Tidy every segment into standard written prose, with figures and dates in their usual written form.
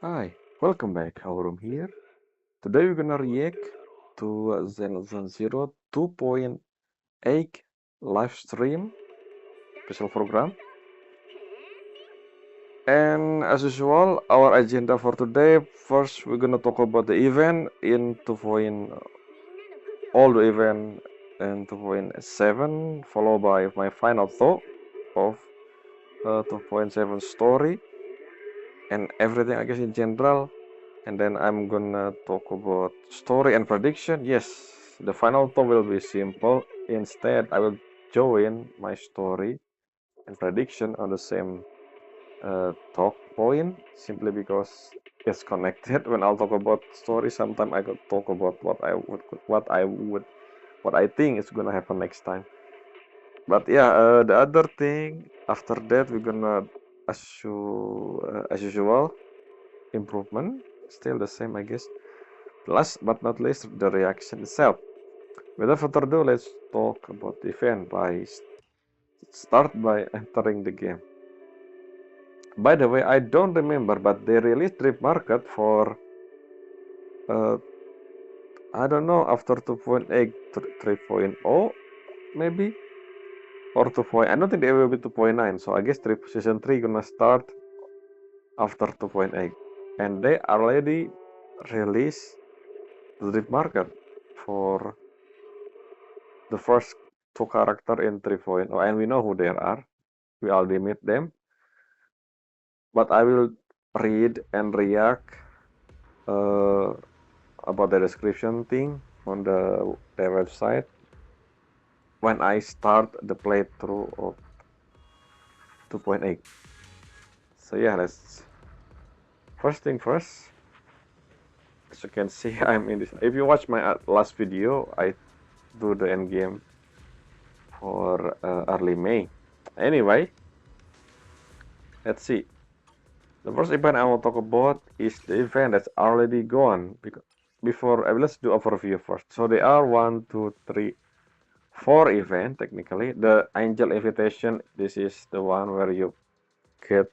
Hi, welcome back. Our room here. Today we're gonna react to Zenless 2.8 live stream special program. And as usual, our agenda for today. First, we're gonna talk about the event in 2. All the event in 2.7, followed by my final thought of 2.7 story and everything, I guess, in general. And then I'm gonna talk about story and prediction. Yes, the final thought will be simple. Instead, I will join my story and prediction on the same talk point, simply because it's connected. When I'll talk about story, sometimes I could talk about what I think is gonna happen next time. But yeah, the other thing after that we're gonna as usual improvement, still the same, I guess. Last but not least, the reaction itself. Without further ado, let's talk about the event start by entering the game. By the way, I don't remember, but they released Drip Market for uh, I don't know, after 2.8, 3.0 maybe, or 2. I don't think they will be 2.9. So I guess season 3 gonna start after 2.8, and they already released the Drip Market for the first two character in 3.0, and we know who they are. We already meet them, but I will read and react uh, about the description thing on their website when I start the playthrough of 2.8. So yeah, let's first thing first. As you can see, I'm in this. If you watch my last video, I do the end game for early May. Anyway, let's see. The first event I will talk about is the event that's already gone. Because before, let's do overview first. So there are 4 events technically. The Angel Invitation, this is the one where you get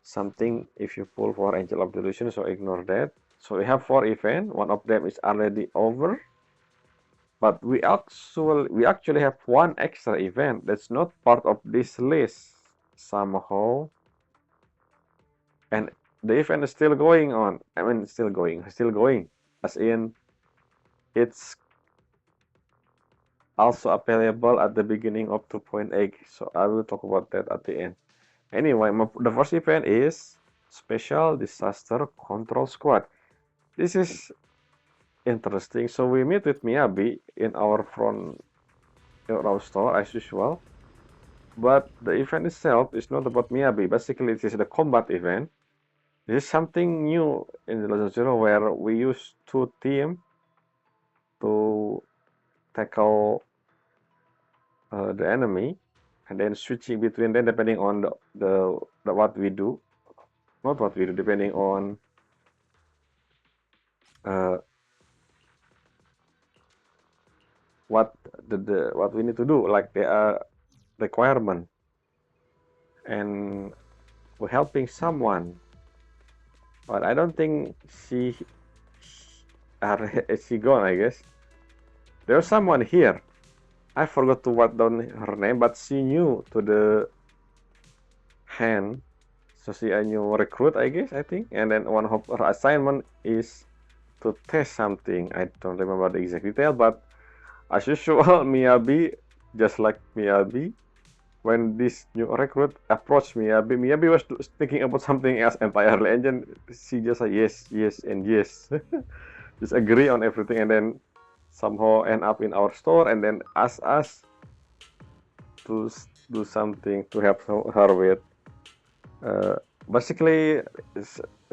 something if you pull for Angel of Delusion, so ignore that. So we have 4 events. One of them is already over. But we actually have one extra event that's not part of this list somehow. And the event is still going on. I mean, still going, as in it's also available at the beginning of 2.8. So I will talk about that at the end. Anyway, the first event is Special Disaster Control Squad. This is interesting. So we meet with Miyabi in our store as usual. But the event itself is not about Miyabi. Basically, it is the combat event. This is something new in the Legend Zero where we use 2 teams to tackle the enemy, and then switching between them depending on the what we do, not what we do, depending on uh, what what we need to do, like the requirement, and we're helping someone. But I don't think she gone. I guess there's someone here. I forgot to write down her name, but she new to the hand. So she a new recruit, I guess, I think. And then one of her assignment is to test something. I don't remember the exact detail, but as usual, Miyabi, just like Miyabi, when this new recruit approached Miyabi was thinking about something else entirely, and then she just said yes, yes, and yes. Just agree on everything, and then somehow end up in our store, and then ask us to do something to help her with. Uh, Basically,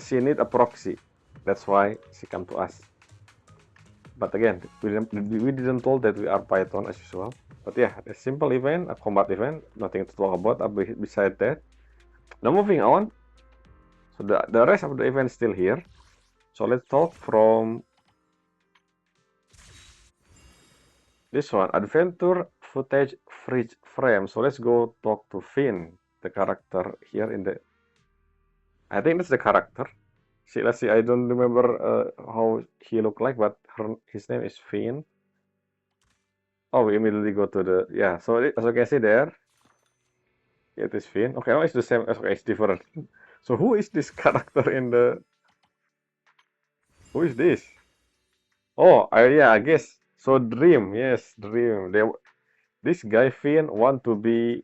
she need a proxy. That's why she come to us. But again, we didn't told that we are Python as usual. But yeah, a simple event, a combat event, nothing to talk about beside that. Now moving on. So the rest of the event is still here. So let's talk from this one, adventure footage fridge frame. So let's go talk to Finn, the character here in the. I think that's the character. See, let's see. I don't remember how he looked like, but his name is Finn. Oh, we immediately go to the yeah. So as you can see there, it is Finn. Okay, no, it's the same. Okay, it's different. So who is this character in the? Who is this? Oh, yeah, I guess. So Dream, yes, Dream. This guy Finn want to be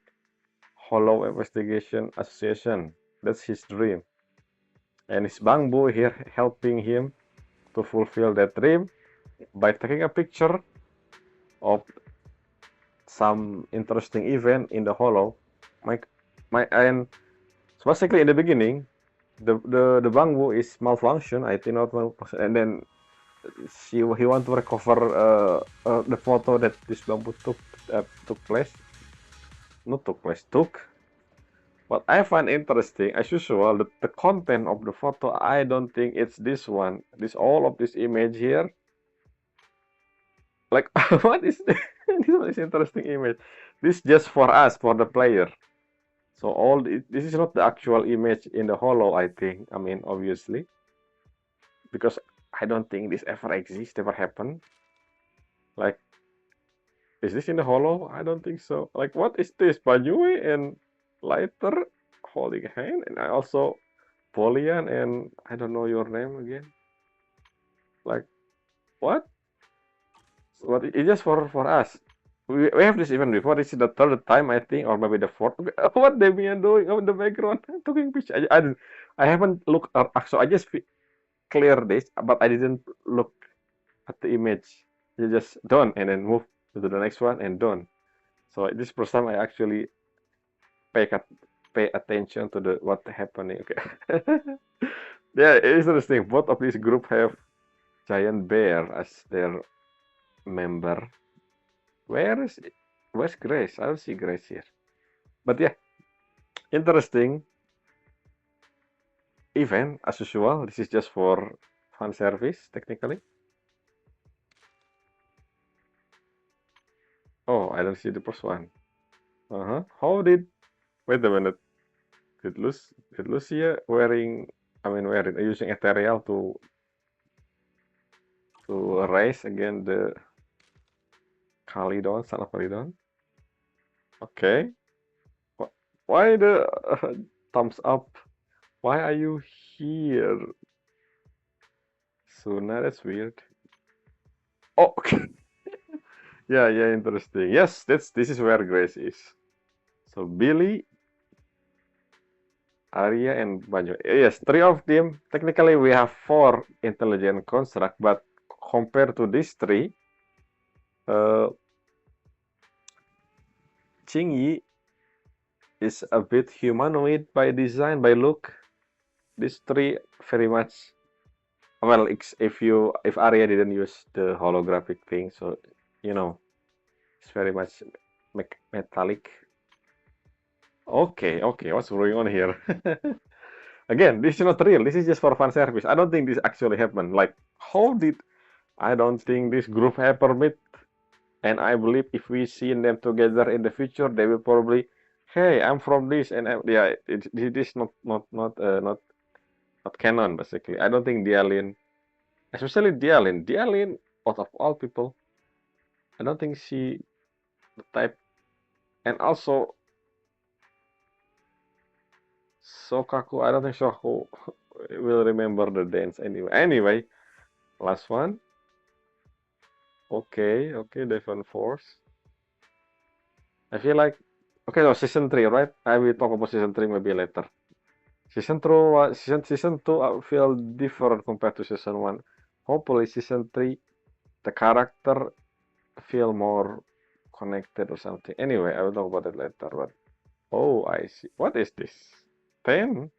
Hollow Investigation Association. That's his dream. And his bamboo here helping him to fulfill that dream by taking a picture of some interesting event in the Hollow. My and so basically in the beginning, the bamboo is malfunction. I think not malfunction, and then he want to recover the photo that this bamboo took place. Not took place, took. What I find interesting, as usual, the content of the photo, I don't think it's this one. This all of this image here. Like, what is this? This one is interesting image. This just for us, for the player. So this is not the actual image in the Hollow, I think. I mean, obviously, because I don't think this ever exists, ever happened. Like, is this in the Hollow? I don't think so. Like, what is this? Banyue and Lighter holding hand, and I also Polian and I don't know your name again. Like, what? What? It's just for us. We have this even before. This is the third time I think, or maybe the fourth. What Damian doing in the background? Talking pitch. I haven't looked up. So I just clear this, but I didn't look at the image. You just done and then move to the next one and done. So this is the first time I actually pay pay attention to the what happening. Okay. Yeah, it's interesting. Both of these group have giant bear as their member. Where is it? Where's Grace? I don't see Grace here. But yeah, interesting event as usual. This is just for fan service, technically. Oh, I don't see the first one. Uh-huh. How did wait a minute. Did Lucia wearing using ethereal to race against the Kalidon, son of Kalidon? Okay. Why the thumbs up? Why are you here? Suna, that's weird. Oh, okay. Yeah, interesting. Yes, this is where Grace is. So Billy, Arya, and Banjo. Yes, three of them. Technically, we have four intelligent construct, but compared to these three, uh, Yi is a bit humanoid by design, by look. These three very much. Well, if Arya didn't use the holographic thing, so you know it's very much metallic. Okay, what's going on here? Again, this is not real. This is just for fan service. I don't think this actually happened. Like, how did I don't think this group ever met? And I believe if we see them together in the future, they will probably, hey, I'm from this, and yeah, it is not canon basically. I don't think Dialin, especially Dialin, out of all people, I don't think she the type. And also Sokaku, I don't think Shoku will remember the dance anyway. Anyway, last one. Okay, Devon Force. I feel like okay, no, season 3, right? I will talk about season 3 maybe later. Season 2 I feel different compared to season 1. Hopefully season 3 the character feel more connected or something. Anyway, I will talk about it later, but oh, I see. What is this? 10?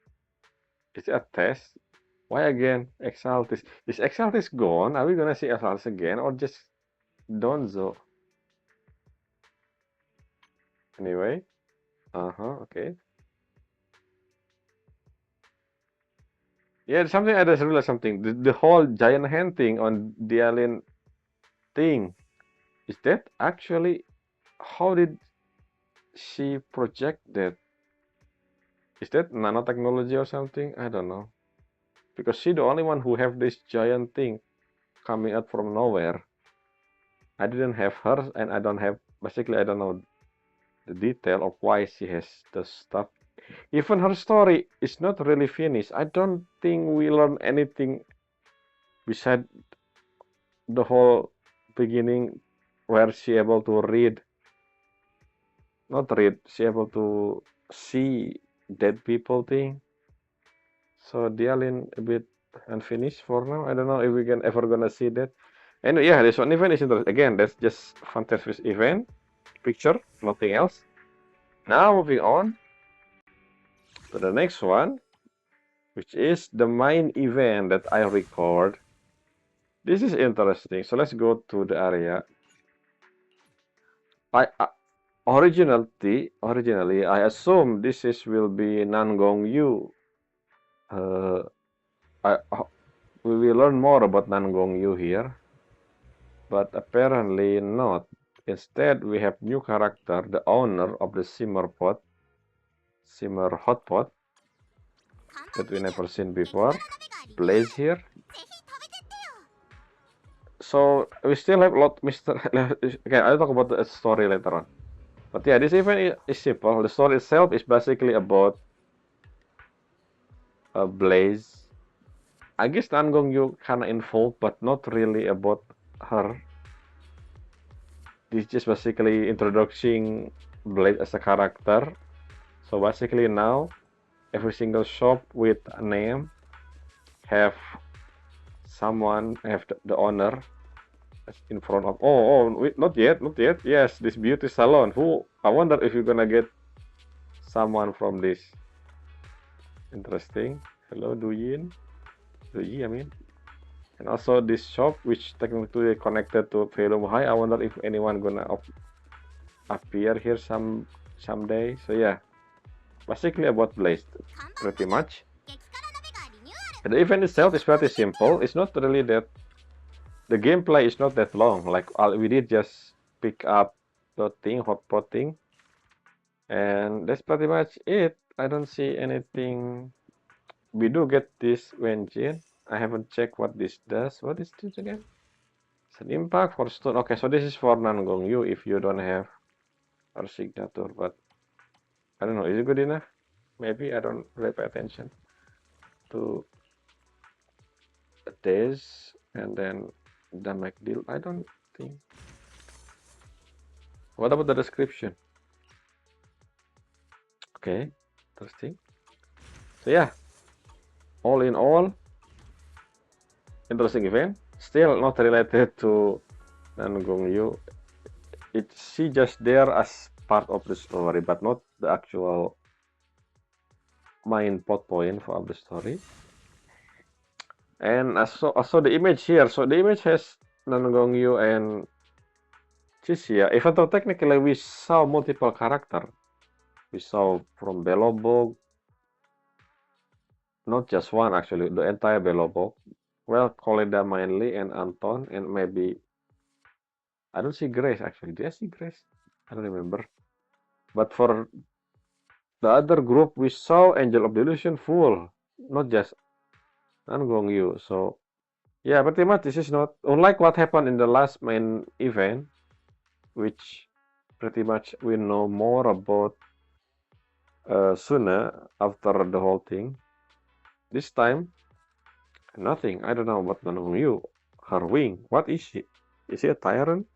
Is it a test? Why again? Exaltis. Is Exaltis gone? Are we gonna see Exaltis again or just Donzo? Anyway. Okay. Yeah, something I just realized something. The whole giant hand thing on the alien thing. Is that actually how did she project that? Is that nanotechnology or something? I don't know. because she's the only one who have this giant thing coming out from nowhere. I didn't have her, and I don't have, basically I don't know the detail of why she has the stuff. Even her story is not really finished. I don't think we learn anything beside the whole beginning where she able to read, not read, she able to see dead people thing. So Dialin a bit unfinished for now. I don't know if we can ever gonna see that. And yeah, this one event is interesting. Again, that's just fantastic event picture, nothing else. Now moving on to the next one, which is the main event that I record. This is interesting. So let's go to the area. Originally, I assume this is will be Nangong Yu. Uh, we will learn more about Nangong Yu here, but apparently not. Instead, we have new character, the owner of the simmer hot pot that we never seen before. Blaze here. So we still have a lot, Mr. Okay, I'll talk about the story later on. But yeah, this event is simple. The story itself is basically about a Blaze. I guess Nangong Yu kinda involved, but not really about her. This is just basically introducing Blaze as a character. So basically now, every single shop with a name have someone, have the owner in front of. Wait, not yet. Yes, this beauty salon. I wonder if you're gonna get someone from this. Interesting. Hello, Duyi, I mean. And also this shop, which technically connected to Velum High. I wonder if anyone gonna appear here someday. So yeah, basically about Blaze, pretty much. And the event itself is pretty simple. It's not really that. The gameplay is not that long. Like all we did just pick up the thing, hot pot thing, and that's pretty much it. I don't see anything. We do get this engine. I haven't checked what this does. What is this again? It's an impact for stone. Okay, so this is for Nangong Yu if you don't have our signature, but I don't know. Is it good enough? Maybe I don't really pay attention to this, and then the Mac deal. I don't think. What about the description? Okay, interesting. So yeah, all in all, interesting event. Still not related to Nangong Yu. She just there as part of the story, but not the actual main plot point for the story. And also the image here. So the image has Nangong Yu and Chixia. Even though technically we saw multiple character. We saw from Belobog, not just one actually, the entire Belobog. Well, Koleda mainly and Anton and maybe I don't see Grace actually. Did I see Grace? I don't remember. But for the other group, we saw Angel of Delusion full, not just Nangong Yu. So yeah, pretty much this is not unlike what happened in the last main event, which pretty much we know more about Suna after the whole thing. This time, nothing. I don't know what Nangong Yu. Her wing. What is she? Is she a tyrant?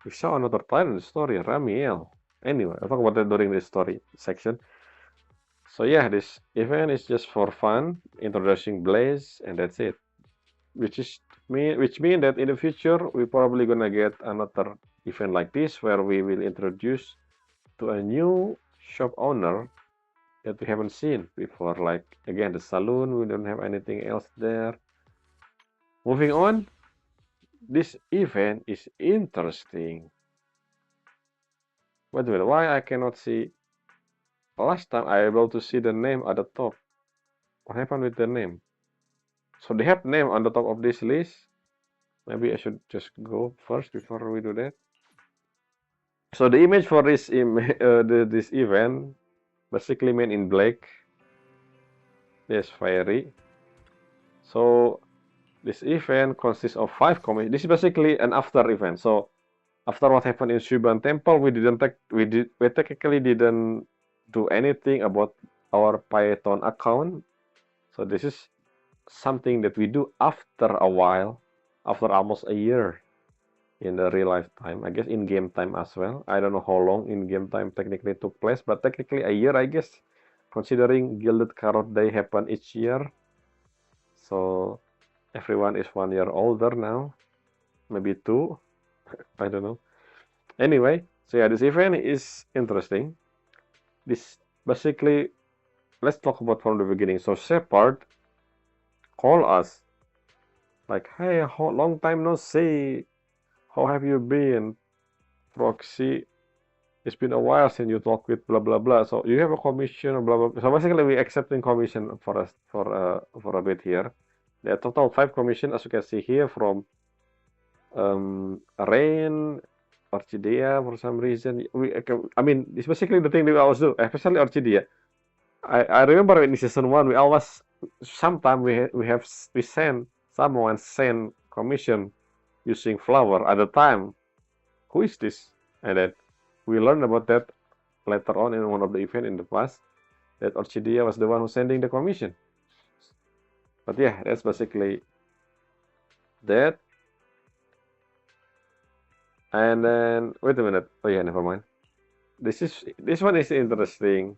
We saw another tyrant in the story, Ramiel. Anyway, I'll talk about that during the story section. So yeah, this event is just for fun, introducing Blaze, and that's it. Which mean that in the future we probably gonna get another event like this where we will introduce to a new shop owner that we haven't seen before. Like again, the saloon, we don't have anything else there. Moving on, this event is interesting. By the way, why I cannot see? Last time I able to see the name at the top. What happened with the name? So they have name on the top of this list. Maybe I should just go first before we do that. So the image for this this event, basically Men in Black. Yes, fiery. So this event consists of 5 commissions. This is basically an after event. So after what happened in Shuban Temple, we technically didn't do anything about our Python account. So this is something that we do after a while, after almost a year in the real life time. I guess in game time as well. I don't know how long in game time technically took place, but technically a year, I guess, considering Gilded Carrot Day happen each year. So everyone is 1 year older now, maybe 2. I don't know. Anyway, so yeah, this event is interesting. This basically, let's talk about from the beginning. So Shepard call us like, hey, long time no see. How have you been, Proxy? It's been a while since you talked with blah blah blah. So you have a commission or blah blah. So basically, we accepting commission for us for a bit here. There are total 5 commission, as you can see here, from Rain, Orchidea for some reason. I mean, it's basically the thing that we always do, especially Orchidea. I remember in season 1, we always sometimes we send someone send commission using flower at the time. Who is this? And then we learned about that later on in one of the event in the past, that Orchidea was the one who sending the commission. But yeah, that's basically that. And then wait a minute. Oh yeah, never mind. This one is interesting.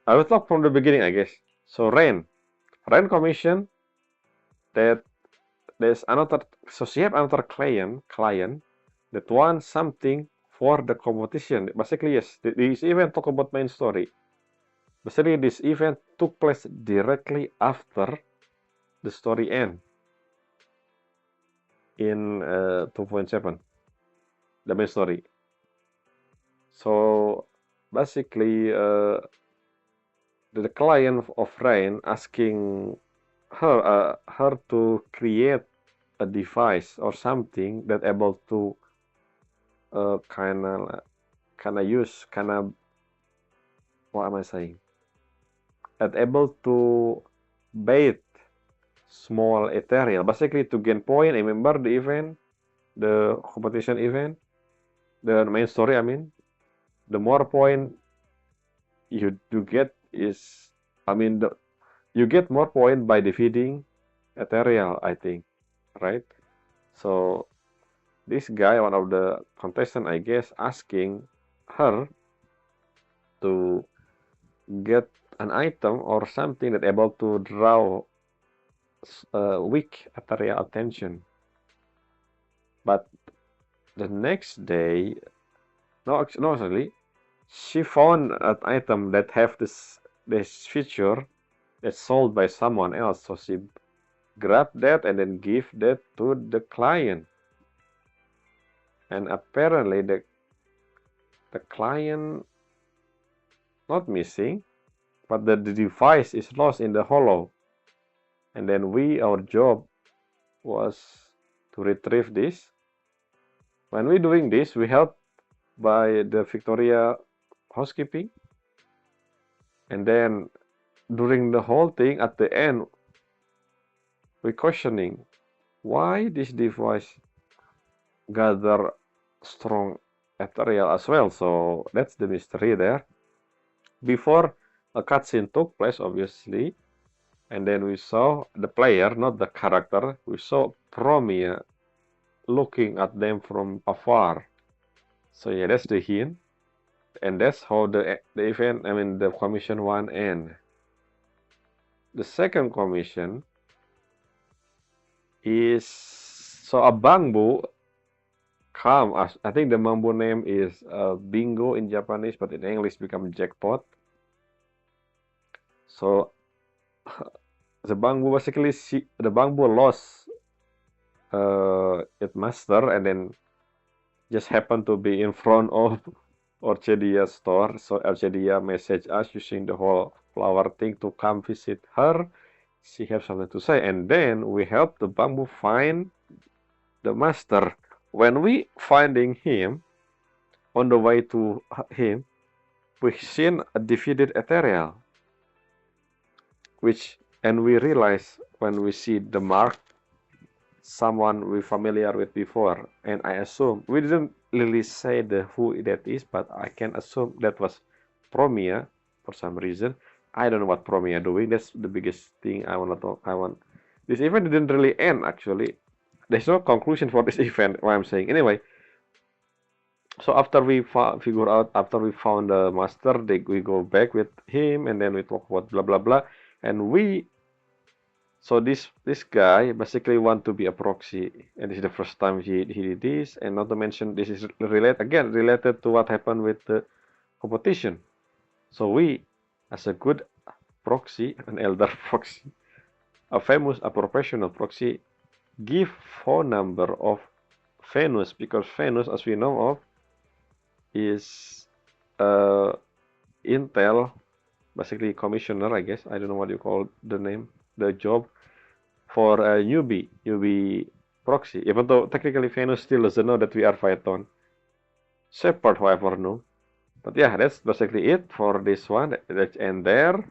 I will talk from the beginning, I guess. So Rain commission that there's another. So she have another client that wants something for the competition. Basically, yes, this event talk about main story. Basically, this event took place directly after the story end in 2.7, the main story. So basically, the client of Rain asking her to create a device or something that able to kind of use what am I saying? That able to bait small ethereal, basically to gain point. I remember the event, the competition event, the main story. I mean, the more point you get is, I mean, you get more point by defeating ethereal, I think, right? So this guy, one of the contestant, I guess, asking her to get an item or something that able to draw weak ethereal attention. But the next day, no, actually, she found an item that have this feature that's sold by someone else. So she grabbed that and then give that to the client. And apparently the client not missing, but the device is lost in the hollow. And then our job was to retrieve this. When we're doing this, we help by the Victoria housekeeping. And then during the whole thing, at the end, we're questioning why this device gather strong ethereal as well. So that's the mystery there. Before a cutscene took place, obviously, and then we saw the player, not the character, we saw Promia looking at them from afar. So yeah, that's the hint. And that's how the event, I mean the commission 1 end. The second commission is, so a bamboo come, as I think the bamboo name is bingo in Japanese, but in English become jackpot. So the bamboo basically, the bamboo lost its master and then just happened to be in front of Orchidea store. So Orchidea message us using the whole flower thing to come visit her. She has something to say, and then we help the bamboo find the master. When we finding him, on the way to him, we seen a defeated ethereal, which And we realize when we see the mark, someone we familiar with before, and I assume we didn't really say the who that is, but I can assume that was Promia for some reason. I don't know what Promia doing. That's the biggest thing I want to talk. I want. This event didn't really end actually. There's no conclusion for this event. What I'm saying anyway. So after we figure out, after we found the master, we go back with him, and then we talk about blah blah blah, and so this guy basically want to be a proxy, and this is the first time he did this. And not to mention, this is related to what happened with the competition. So we, as a good proxy, an elder proxy, a professional proxy, give phone number of Venus, because Venus, as we know of, is Intel, basically commissioner, I guess. I don't know what you call the name, the job for a newbie proxy. Even though technically Venus still doesn't know that we are Phaeton. Shepard, however, no. But yeah, that's basically it for this one. Let's end there.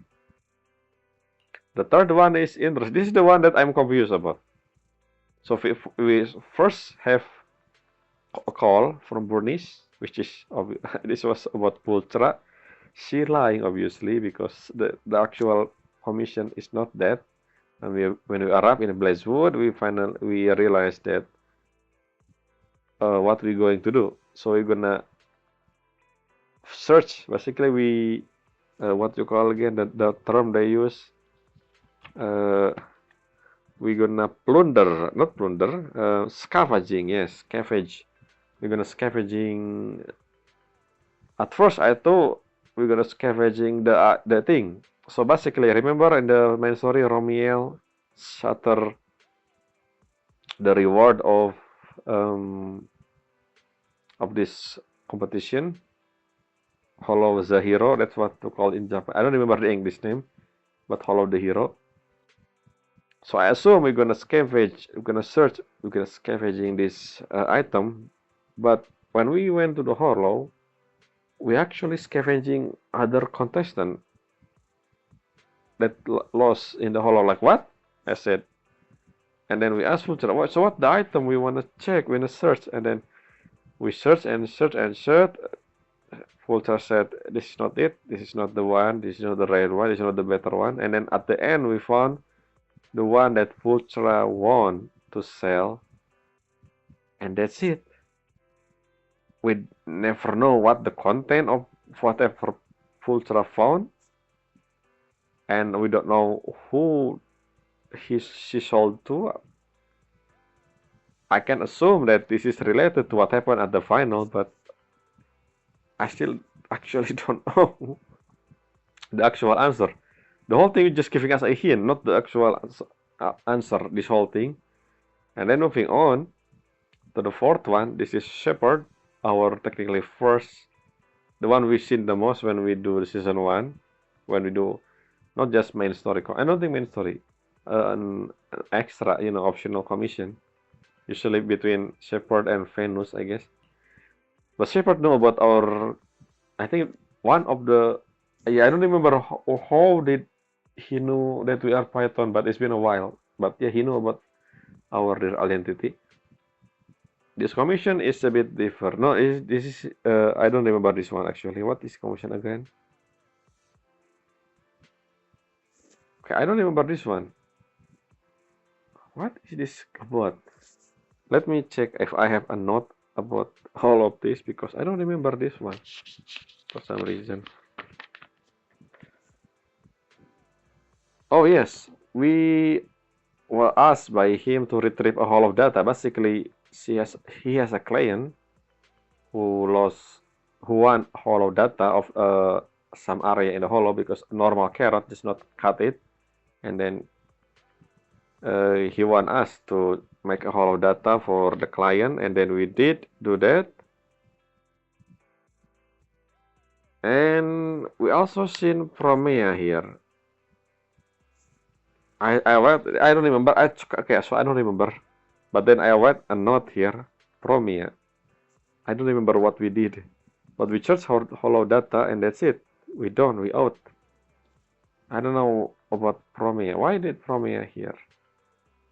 The third one is interest. This is the one that I'm confused about. So we first have a call from Bernice, which is this was about Pultra. She lying obviously because the actual commission is not that. And when we arrive in Blazewood, we realize that what we're going to do. So we're gonna search. Basically, we what you call again the term they use. We're gonna not plunder, scavenging. Yes, scavenge. We're gonna scavenging. At first, I thought we're gonna scavenging the thing. So basically, remember in the main story, Romiel shatter the reward of this competition. Hollow the hero. That's what to call in Japan. I don't remember the English name, but Hollow the hero. So I assume we're gonna scavenge. We're gonna search. We're gonna scavenging this item. But when we went to the Hollow, we actually scavenging other contestant that lost in the Hollow. Like what? I said. And then we asked Fulcher, so what the item we wanna check? We wanna search, and then we search and search and search. Fulcher said, this is not it. This is not the one. This is not the rare one. This is not the better one. And then at the end, we found the one that Fulcher want to sell. And that's it. We never know what the content of whatever Fulcher found. And we don't know who she sold to. I can assume that this is related to what happened at the final, but I still actually don't know the actual answer. The whole thing is just giving us a hint, not the actual answer, this whole thing. And then moving on to the fourth one, this is Shepard, our technically first, the one we've seen the most when we do the season 1, when we do not just main story, I don't think main story, an extra, optional commission, usually between Shepard and Venus, I guess. But Shepard know about our, I think one of the, I don't remember how did he know that we are Python, but it's been a while. But yeah, he knew about our real identity. This commission is a bit different. No, this is, I don't remember this one actually. What is commission again? Okay, I don't remember this one. What is this about? Let me check if I have a note about all of this, because I don't remember this one for some reason. Oh yes, we were asked by him to retrieve a whole of data. Basically, he has a client who won hollow data of some area in the hollow, because normal carrot does not cut it, and then he want us to make a hollow data for the client, and then we did do that. And we also seen Promea here. I don't remember. Okay, so I don't remember. But then I write a note here, Promea. I don't remember what we did. But we searched hollow data, and that's it. We out. I don't know about Promia. Why did Promia here?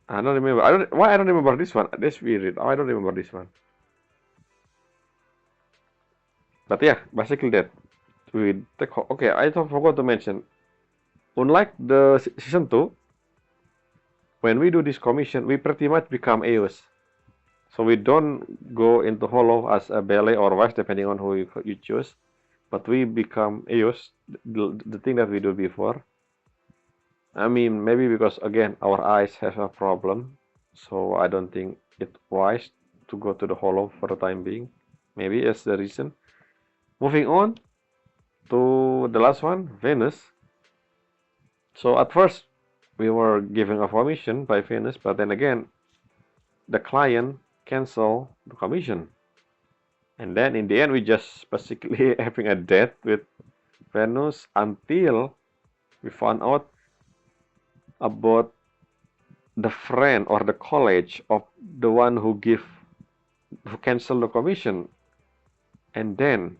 I don't remember. I don't remember this one. That's weird. I don't remember this one. But yeah, basically that. We take okay. I forgot to mention. Unlike the season 2, when we do this commission, we pretty much become EOS. So we don't go into Hollow as a Ballet or Vice, depending on who you choose. But we become EOS, the thing that we do before. I mean, maybe because, again, our eyes have a problem. So I don't think it's wise to go to the Hollow for the time being. Maybe that's the reason. Moving on to the last one, Venus. So at first, we were given a commission by Venus, but then again, the client cancel the commission. And then in the end, we just basically having a date with Venus until we found out about the friend or the college of the one who cancel the commission. And then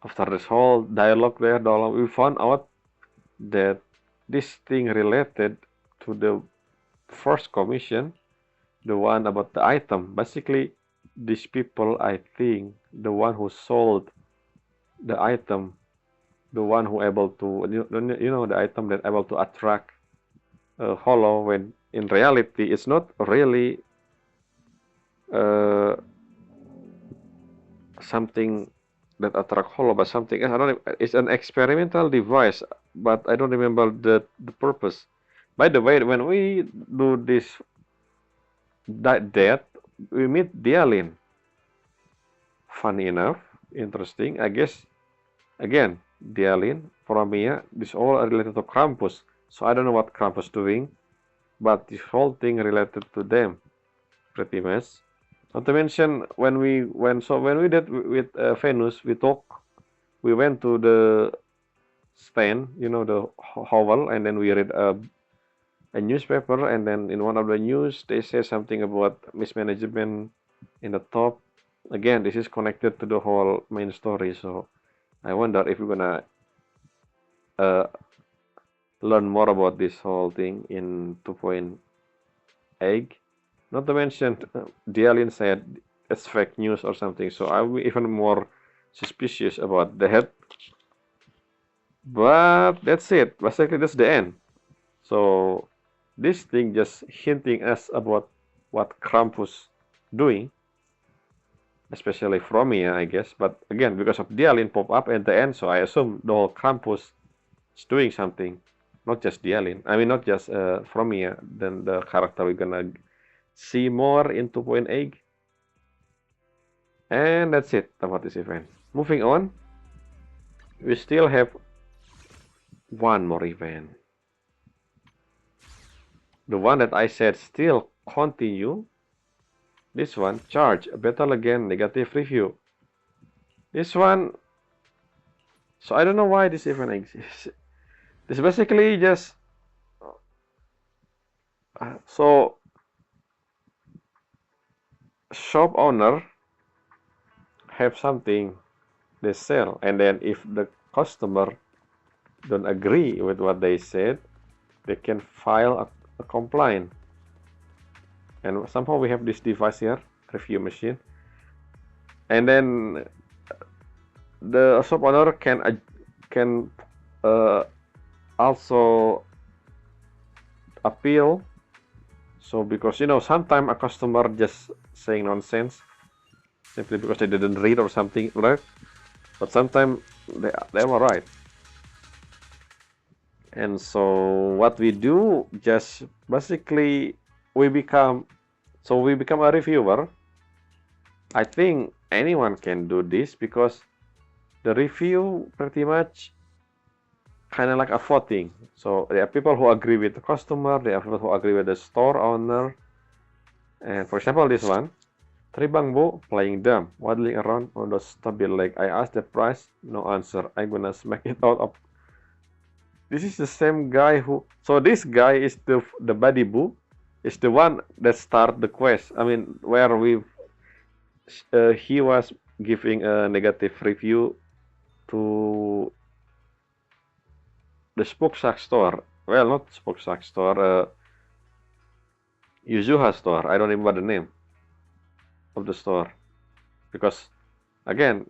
after this whole dialogue there, we found out that this thing related to the first commission, the one about the item. Basically, these people, I think, the one who sold the item, the one who able to, the item that able to attract Hollow, when in reality it's not really uh, something that attract Hollow, but something else. I don't know, it's an experimental device, but I don't remember the purpose. By the way, when we do this that we meet Dialin. Funny enough, interesting. I guess again, Dialin, Promia, this all are related to Krampus. So I don't know what Krampus doing, but this whole thing related to them, pretty much. Not to mention when we did with Venus, we went to the stand, the hovel, and then we read a newspaper, and then in one of the news they say something about mismanagement in the top. Again, this is connected to the whole main story, so I wonder if we're gonna uh, learn more about this whole thing in 2.8. Not to mention, Dialin said it's fake news or something, so I'll be even more suspicious about that. But that's it. Basically, that's the end. So this thing just hinting us about what Krampus doing, especially Fromia, I guess. But again, because of Dialin pop up at the end, so I assume the whole Krampus is doing something, not just Dialin. I mean, not just Fromia. Then the character we're gonna see more in 2.8. And that's it about this event. Moving on, we still have one more event. The one that I said still continue. This one, charge, battle again, negative review. This one, so I don't know why this even exists. This basically just, so shop owner have something they sell, and then if the customer don't agree with what they said, they can file a complaint. And somehow we have this device here, review machine, and then the shop owner can also appeal. So because sometimes a customer just saying nonsense simply because they didn't read or something, right? But sometimes they were right. And so what we do, just basically we become a reviewer. I think anyone can do this because the review pretty much kind of like a voting. So there are people who agree with the customer, there are people who agree with the store owner. And for example, this one, Tribang Bu playing dumb, waddling around on the stubby leg. I asked the price, no answer. I'm gonna smack it out of. This is the same guy who. So this guy is the Buddy Bu, is the one that started the quest. I mean, where he was giving a negative review to the Spook Shack store. well, not Spokesack store, Yuzuha store. I don't remember the name of the store because again,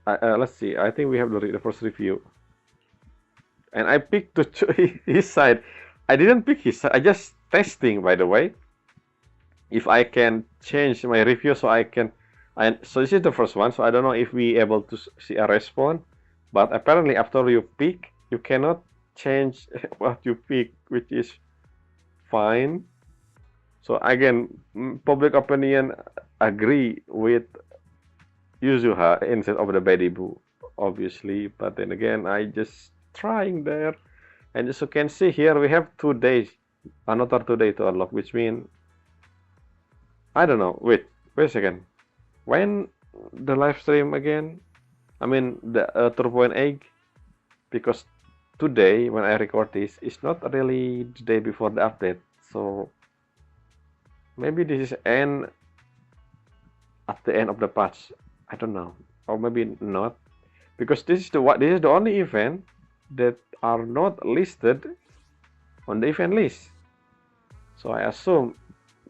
let's see. I think we have the first review, and I picked his side. I didn't pick his side. I just testing, by the way, if I can change my review so I can. So this is the first one. So I don't know if we able to see a response, but apparently after you pick, you cannot change what you pick, which is fine. So again, public opinion agree with Yuzuha instead of the Bedibu, obviously. But then again, I just trying there. And as you can see here, we have 2 days, another 2 days to unlock, which means, I don't know, wait a second. When the live stream again? I mean, the Turbo and Egg? Because today, when I record this, it's not really the day before the update. So, maybe this is at the end of the patch. I don't know, or maybe not, because this is the only event that are not listed on the event list. So I assume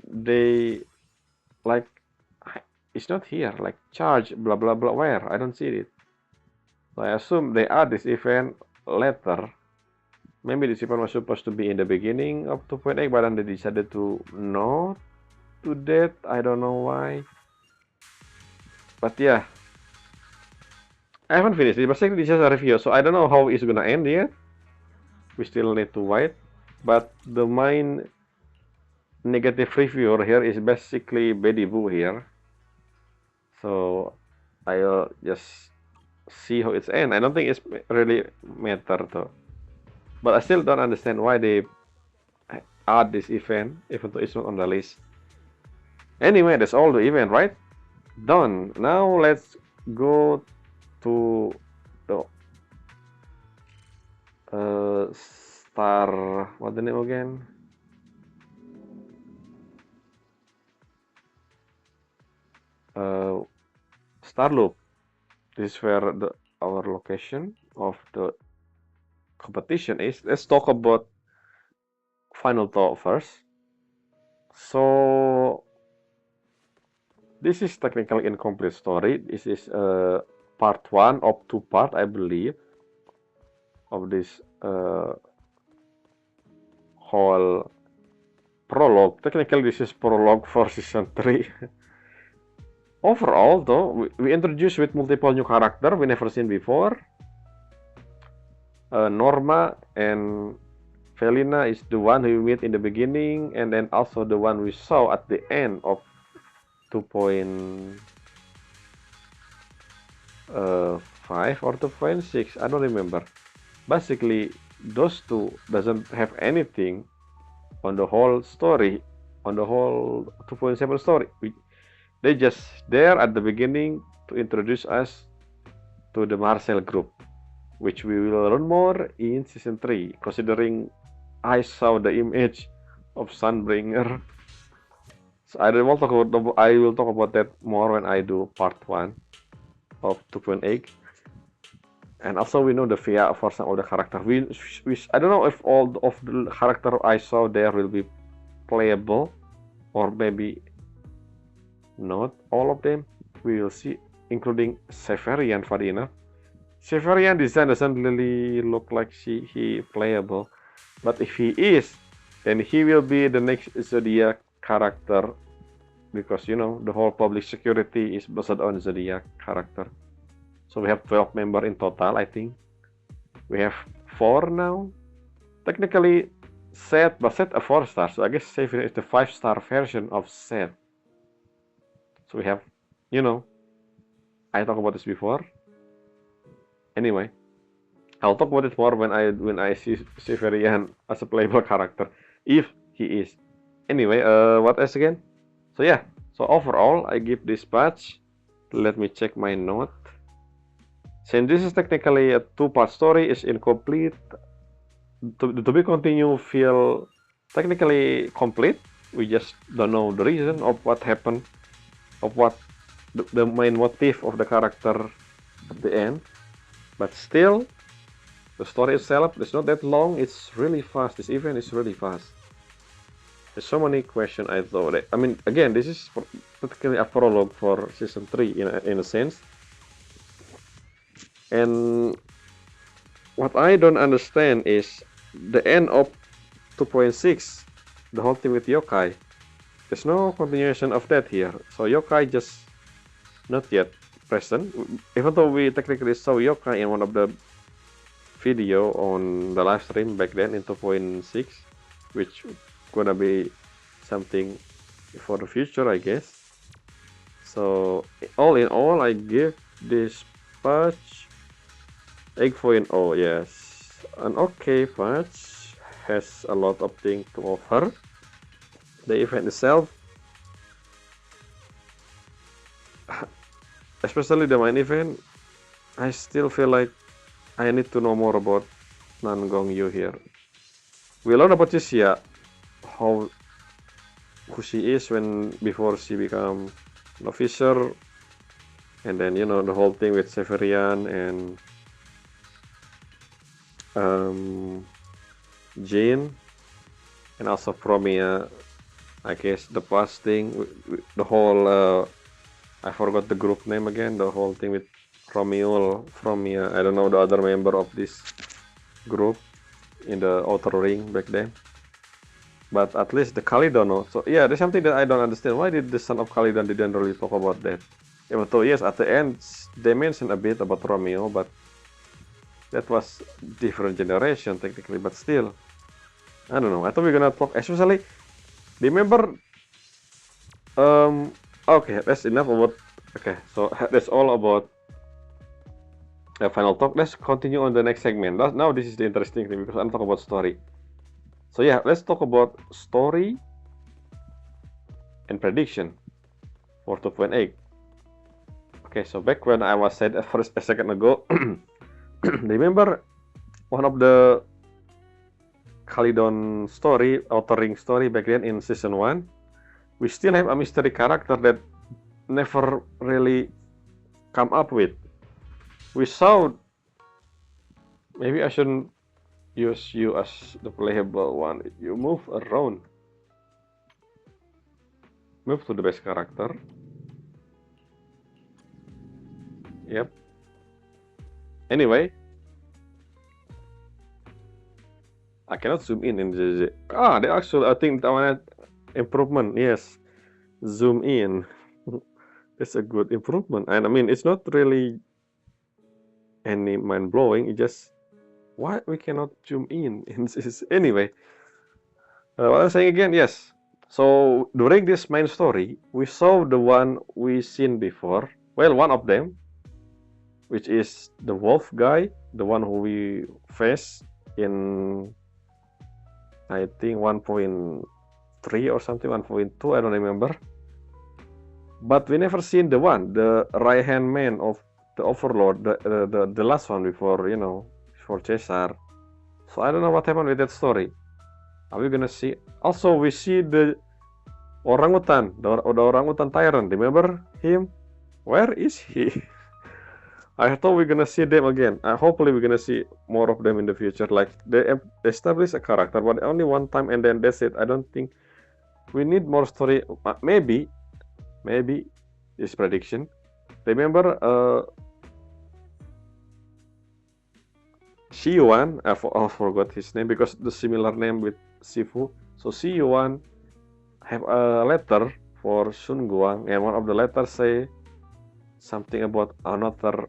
they like it's not here, like charge blah blah blah. Where I don't see it. So I assume they add this event later. Maybe this event was supposed to be in the beginning of 2.8, but then they decided to not do that. I don't know why. But yeah, I haven't finished it. Basically, this is a review, so I don't know how it's gonna end yet. We still need to wait. But the main negative reviewer here is basically Bedibu here. So I'll just see how it's end. I don't think it's really matter though. But I still don't understand why they add this event, even though it's not on the list. Anyway, that's all the event, right? Done. Now let's go to the star. What the name again? Star Loop. This is where our location of the competition is. Let's talk about final thought first. So this is technically incomplete story. This is part 1 of 2 part, I believe, of this whole prologue. Technically, this is prologue for season 3. Overall, though, we introduced with multiple new character we never seen before. Norma and Felina is the one we meet in the beginning, and then also the one we saw at the end of 2.5 or 2.6. I don't remember. Basically, those two doesn't have anything on the whole story, on the whole 2.7 story. They just there at the beginning to introduce us to the Marcel group, which we will learn more in season 3, considering I saw the image of Sunbringer. So I will talk about that more when I do part 1 of 2.8. And also we know the VIA for some of the characters. I don't know if all of the character I saw there will be playable, or maybe not all of them. We will see, including Severian, funny enough. Severian design doesn't really look like he playable, but if he is, then he will be the next Zodiac character, because you know the whole public security is based on Zodiac character. So we have 12 members in total, I think. We have 4 now. Technically, Seth, but Seth a 4-star, so I guess Severian is the 5-star version of Seth. So we have, you know, I talked about this before. Anyway, I'll talk about it more when I see Severian as a playable character, if he is. Anyway, what else again? So yeah, so overall, I give this patch. Let me check my note. Since this is technically a 2-part story, is incomplete. To be continued feel technically complete. We just don't know the reason of what happened, of what the main motive of the character at the end. But still, The story itself is not that long. It's really fast. This event is really fast. There's so many questions I thought. I mean, again, this is particularly a prologue for season 3 in a sense. And what I don't understand is the end of 2.6, the whole thing with yokai. There's no continuation of that here. So yokai just not yet present. Even though we technically saw yokai in one of the video on the live stream back then in 2.6, which gonna be something for the future, I guess. So all in all, I give this patch 8.0. Yes, an okay patch, has a lot of things to offer. The event itself, especially the main event, I still feel like I need to know more about Nan Gong Yu here. We learn about Yuxia, who she is before she become an officer, and then the whole thing with Severian and Jane, and also Promia. I guess the past thing, the whole I forgot the group name again. The whole thing with Romeo, Fromia. I don't know the other member of this group in the Outer Ring back then. But at least the Kalidono. So yeah, there's something that I don't understand. Why did the son of Kalidon didn't really talk about that? Even though yes, at the end they mentioned a bit about Romeo, but that was different generation technically. But still, I don't know. I thought we were gonna talk, especially. Remember? Okay, that's enough about. Okay, so that's all about the final talk. Let's continue on the next segment. Now this is the interesting thing because I'm talking about story. So yeah, let's talk about story and prediction for 2.8. Okay, so back when I was said a second ago, remember one of the Kalidon story, Outer Ring story back then in season 1? We still have a mystery character that never really come up with. We saw, maybe I shouldn't use you as the playable one. You move around. Move to the base character. Yep. Anyway, I cannot zoom in the they actually, I think that one improvement. Yes, zoom in. That's a good improvement, and I mean it's not really any mind blowing. It just why we cannot zoom in this. Anyway, what I'm saying again, yes. So during this main story, we saw the one we seen before. Well, one of them, which is the wolf guy, the one who we faced in, I think 1.3 or something, 1.2, I don't remember. But we never seen the right hand man of the Overlord, the last one before before Caesar. So I don't know what happened with that story. Are we gonna see? Also, we see the orangutan, the orangutan tyrant. Remember him? Where is he? I thought we're gonna see them again. Hopefully we're gonna see more of them in the future. Like they establish a character, but only one time and then that's it. I don't think we need more story. Maybe this prediction. Remember, Shiyuan. I forgot his name because the similar name with Sifu. So Shiyuan have a letter for Sun Guang, and one of the letters say something about another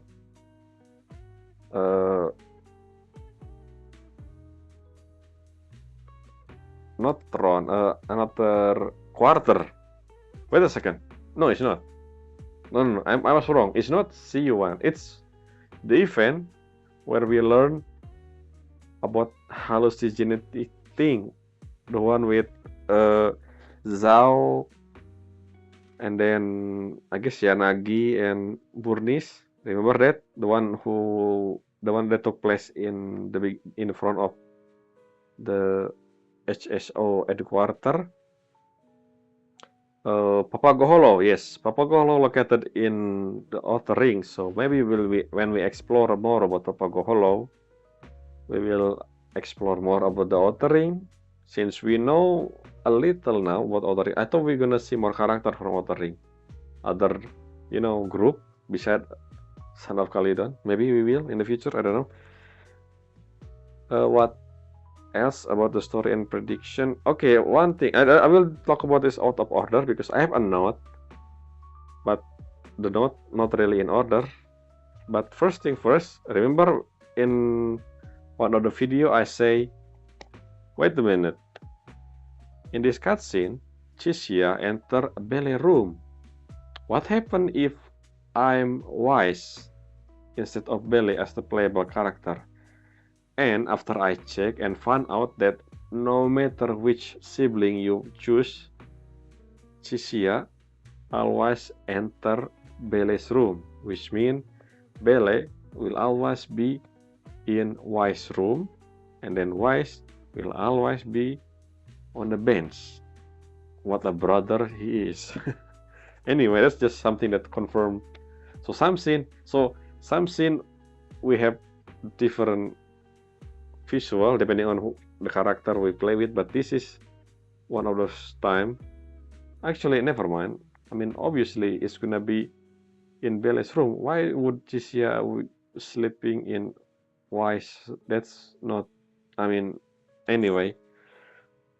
not throne, another quarter. Wait a second. No, it's not. No, I was wrong. It's not CU1. It's the event where we learn about hallucinogenic thing. The one with Zhao, and then I guess Yanagi and Burnis. Remember that? The one that took place in front of the HSO headquarters. Papago yes, Papago located in the Outer Ring. So maybe when we explore more about Papago, we will explore more about the Outer Ring. Since we know a little now about Outer Ring, I thought we're gonna see more character from Outer Ring. Other, group beside Son of Caledon. Maybe we will in the future, I don't know. What else about the story and prediction? Okay, one thing, I will talk about this out of order because I have a note, but the note not really in order. But first thing first, remember in one of the video I say, wait a minute, in this cutscene, Chisia enter a ballet room. What happened if I'm Wise instead of Ballet as the playable character? And after I check and found out that no matter which sibling you choose, Chisia always enter Ballet's room, which means Ballet will always be in Wise's room, and then Wise will always be on the bench. What a brother he is. Anyway, that's just something that confirmed. So some scene we have different visual depending on the character we play with, but this is one of those time. Actually, never mind. I mean, obviously it's gonna be in Belle's room. Why would Chisia sleeping in Wise? That's not. I mean, anyway.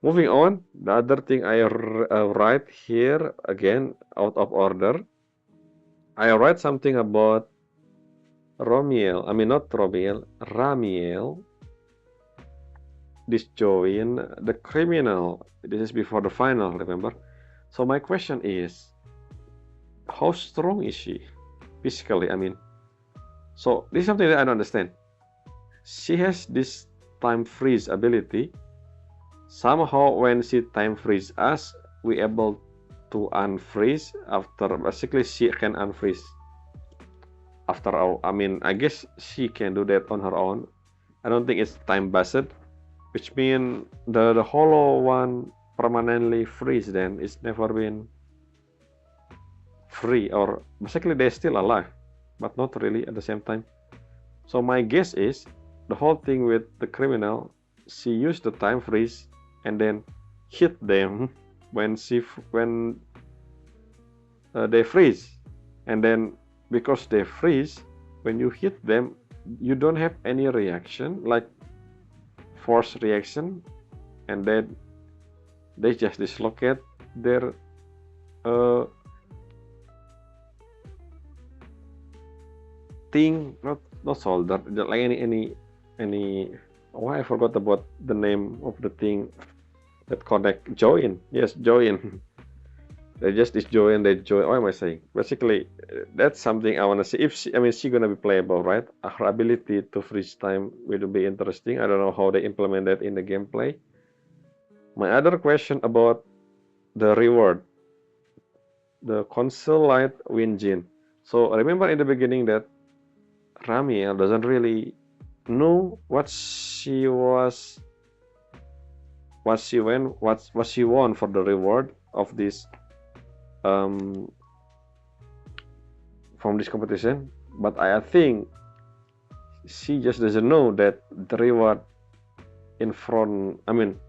Moving on, the other thing I write here again out of order. I write something about Romiel. I mean, not Romiel, Ramiel disjoin the criminal. This is before the final, remember? So my question is, how strong is she physically? I mean, so this is something that I don't understand. She has this time freeze ability. Somehow when she time freeze us, we able to unfreeze after, basically she can unfreeze after our, I mean, I guess she can do that on her own. I don't think it's time based, which means the hollow one permanently freeze, then it's never been free, or basically they're still alive but not really at the same time. So my guess is the whole thing with the criminal, she used the time freeze and then hit them when they freeze, and then because they freeze, when you hit them you don't have any reaction, like force reaction, and then they just dislocate their thing, not solder, like any why I forgot about the name of the thing that connect, join. Yes, join. They just disjoin, they join. What am I saying? Basically, that's something I want to see. If she, I mean, she's gonna be playable, right? Her ability to freeze time will be interesting. I don't know how they implement that in the gameplay. My other question about the reward, the Consulate Winjin. So remember in the beginning that Ramiel doesn't really know what she won for the reward of this from this competition, but I think she just doesn't know that the reward in front. I mean,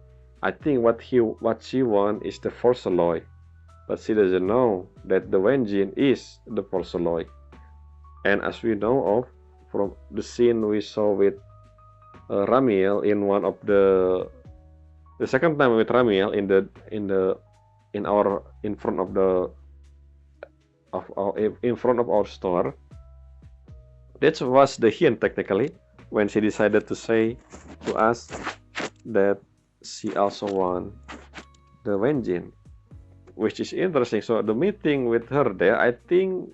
I think what she won is the force alloy, but she doesn't know that the Wenjin is the force alloy. And as we know of from the scene we saw with Ramiel in one of the second time with Ramiel in front of our store, that was the hint technically when she decided to say to us that she also won the Wenjin, which is interesting. So the meeting with her there, I think,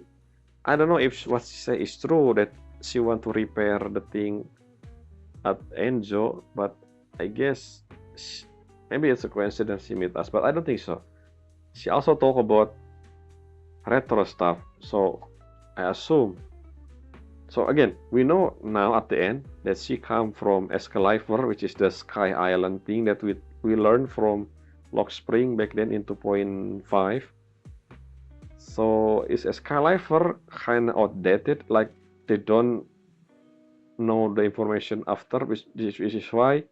I don't know if what she say is true, that she want to repair the thing at Enjo, but I guess maybe it's a coincidence she meet us, but I don't think so. She also talk about retro stuff, so I assume. So again, we know now at the end that she come from Excalibur, which is the Sky Island thing that we learned from Lock Spring back then in 2.5. So is Excalibur kind of outdated? Like they don't know the information after, which is why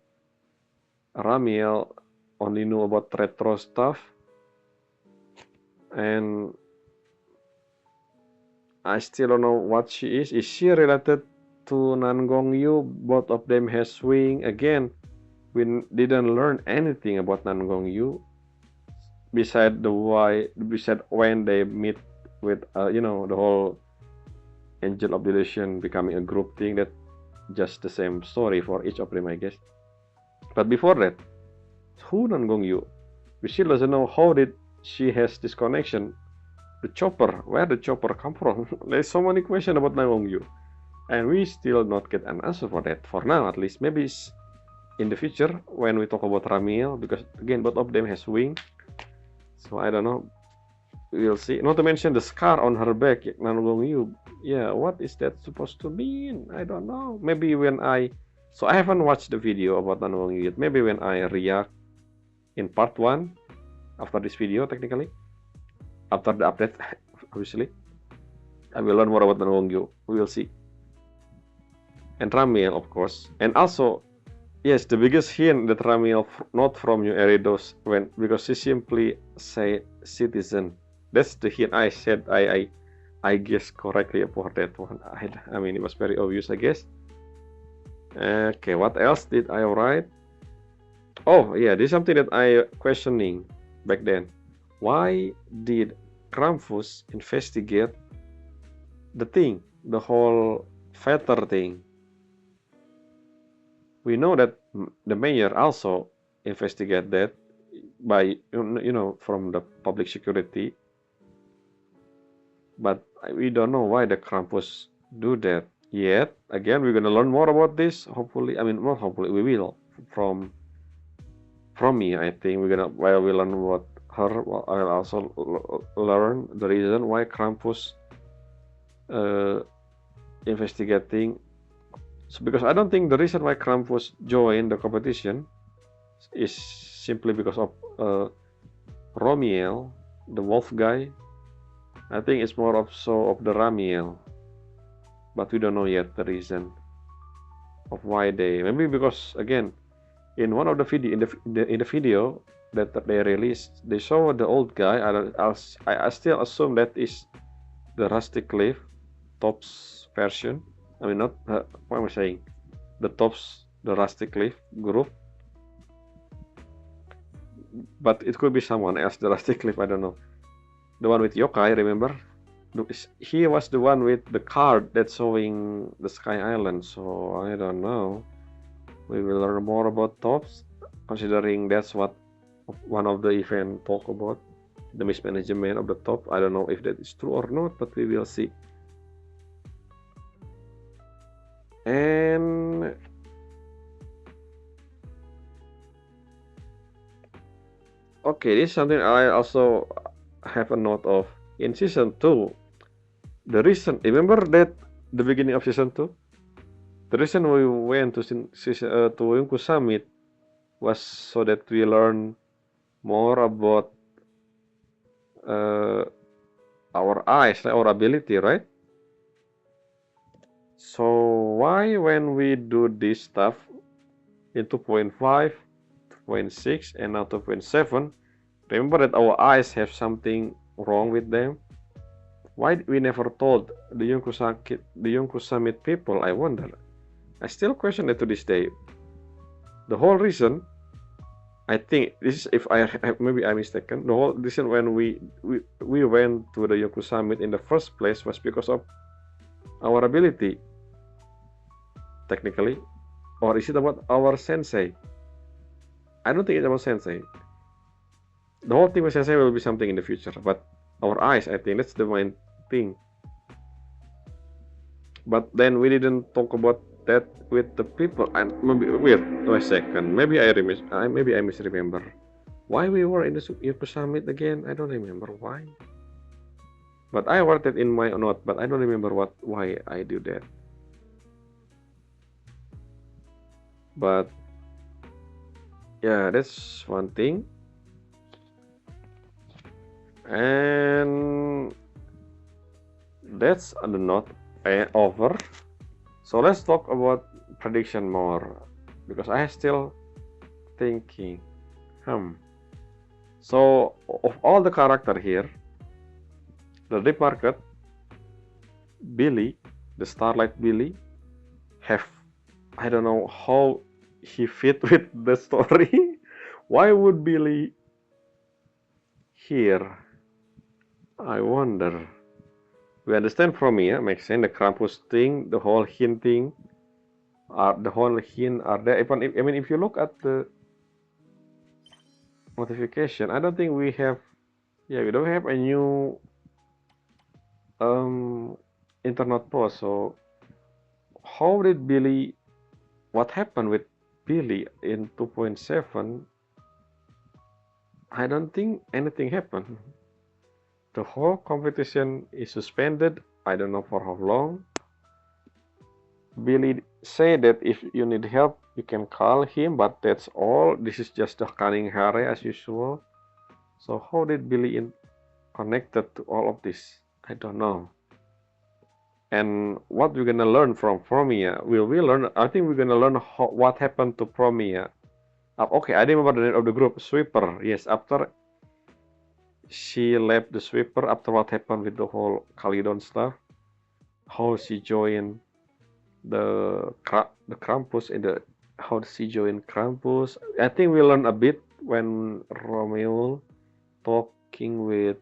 Ramiel only knew about retro stuff, and I still don't know what she is. Is she related to Nangong Yu? Both of them has swing. Again, we didn't learn anything about Nangong Yu beside when they meet with the whole Angel of Delusion becoming a group thing. That just the same story for each of them, I guess. But before that, who Nangong Yu? We still doesn't know how did she has this connection. The chopper, where the chopper come from? There's so many questions about Nangong Yu, and we still not get an answer for that. For now, at least. Maybe it's in the future when we talk about Ramiel, because again, both of them has wing. So I don't know. We'll see. Not to mention the scar on her back, Nangong Yu. Yeah, what is that supposed to mean? I don't know. Maybe when so I haven't watched the video about Nangong Yu yet. Maybe when I react in part 1 after this video, technically, after the update, obviously, I will learn more about Nangong Yu. We will see. And Ramiel, of course. And also, yes, the biggest hint that Ramiel not from New Eridos because she simply say citizen. That's the hint I said. I guess correctly about that one. I mean, it was very obvious, I guess. Okay, what else did I write? Oh, yeah, this is something that I questioning back then. Why did Krampus investigate the thing, the whole feather thing? We know that the mayor also investigate that by from the public security, but we don't know why the Krampus do that yet. Again, we're gonna learn more about this. Hopefully, I mean, not hopefully, we will from me. I think while we learn about her, I'll also learn the reason why Krampus investigating. So because I don't think the reason why Krampus joined the competition is simply because of Romiel, the wolf guy. I think it's more of the Ramiel, but we don't know yet the reason of why they. Maybe because again, in one of the video in the video that they released, they show the old guy. I still assume that is the Rusty Cliff Tops version. I mean, not what am I saying? The Rusty Cliff group, but it could be someone else. The Rusty Cliff, I don't know. The one with yokai, remember? He was the one with the card that's showing the Sky Island. So I don't know. We will learn more about Tops, considering that's what one of the event talk about, the mismanagement of the top. I don't know if that is true or not, but we will see. And okay, this is something I also have a note of. In season 2, the reason, remember that the beginning of season 2? The reason we went to Yungku Summit was so that we learn more about our eyes, our ability, right? So why when we do this stuff in 2.5, 2.6, and now 2.7, remember that our eyes have something wrong with them? Why we never told the Yungku Summit people, I wonder. I still question it to this day. The whole reason, I think this is, if maybe I'm mistaken, the whole reason when we went to the Yungku Summit in the first place was because of our ability, technically, or is it about our sensei? I don't think it's about sensei. The whole thing with sensei will be something in the future, but our eyes, I think that's the main thing. But then we didn't talk about that with the people. And maybe wait a second. Maybe I misremember. Why we were in the Yungku Summit again? I don't remember why. But I wrote it in my note, but I don't remember why I do that. But yeah, that's one thing. And that's the note over. So let's talk about prediction more, because I still thinking. So of all the character here, the deep market, Billy, the Starlight Billy, have, I don't know how he fit with the story. Why would Billy here? I wonder. We understand from here, makes sense, the Krampus thing, the whole hinting, the whole hint are there. Even if, I mean, if you look at the notification, I don't think we have, yeah, we don't have a new internet post. So how did Billy, what happened with Billy in 2.7? I don't think anything happened. The whole competition is suspended. I don't know for how long. Billy said that if you need help, you can call him, but that's all. This is just the cunning Harry as usual. So how did Billy connected to all of this? I don't know. And what we're gonna learn from Promia? Will we learn? I think we're gonna learn what happened to Promia. Okay, I remember the name of the group, Sweeper. Yes, after she left the Sweeper, after what happened with the whole Calydon stuff, how she joined the Krampus and the how she joined Krampus. I think we learn a bit when Romeo talking with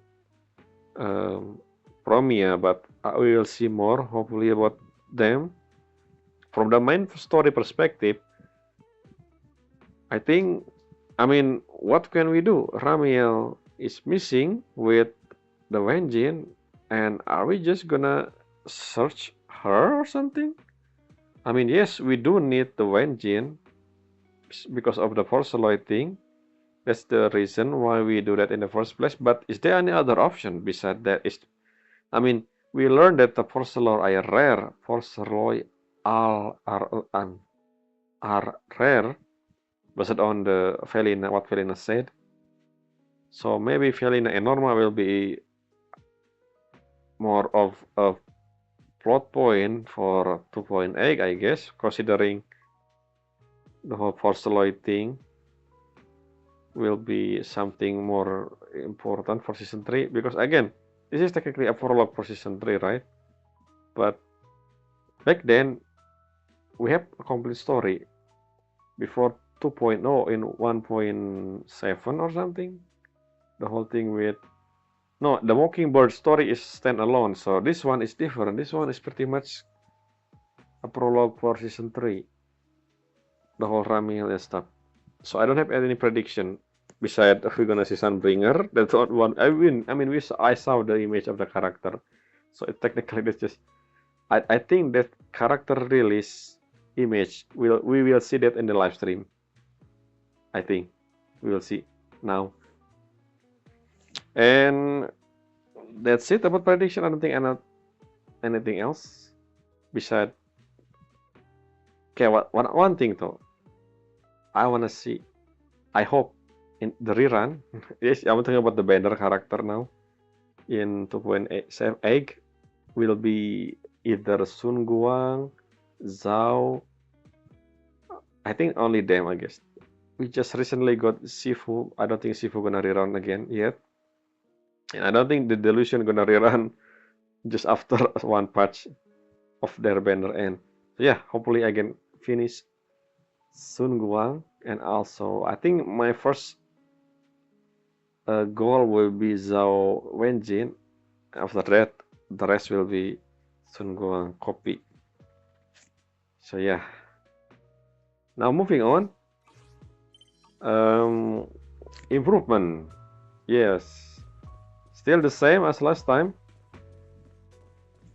Promia, but we will see more hopefully about them. From the main story perspective, I think, I mean, what can we do? Ramiel is missing with the Vengeance, and are we just gonna search her or something? I mean, yes, we do need the Vengeance because of the Forceloid thing. That's the reason why we do that in the first place. But is there any other option besides that? I mean, we learned that the Forceloid are rare. Forceloid are rare, based on the Felina, what Felina said. So maybe Felina and Norma will be more of a plot point for 2.8, I guess, considering the whole Forceloid thing will be something more important for season 3, because again, this is technically a prologue for season 3, right? But back then, we have a complete story before 2.0 in 1.7 or something. The whole thing with, no, the Mockingbird story is standalone, so this one is different. This one is pretty much a prologue for season 3, the whole Ramiel and stuff. So I don't have any prediction besides we're gonna see Sunbringer. That's not one. I mean, I saw the image of the character, so technically that's just. I think that character release image we will see that in the live stream. I think we will see now, and that's it about prediction. I don't think anything else besides. Okay, one thing though, I wanna see. I hope in the rerun. Yes, I'm talking about the banner character now. In 2.8 will be either Sun Guang, Zhao. I think only them, I guess. We just recently got Sifu. I don't think Sifu gonna rerun again yet. And I don't think the Delusion gonna rerun just after one patch of their banner end. So yeah, hopefully I can finish Sun Guang, and also I think my first goal will be Zhao Wenjin. After that, the rest will be Sun Guang copy. So yeah. Now moving on. Improvement. Yes. Still the same as last time.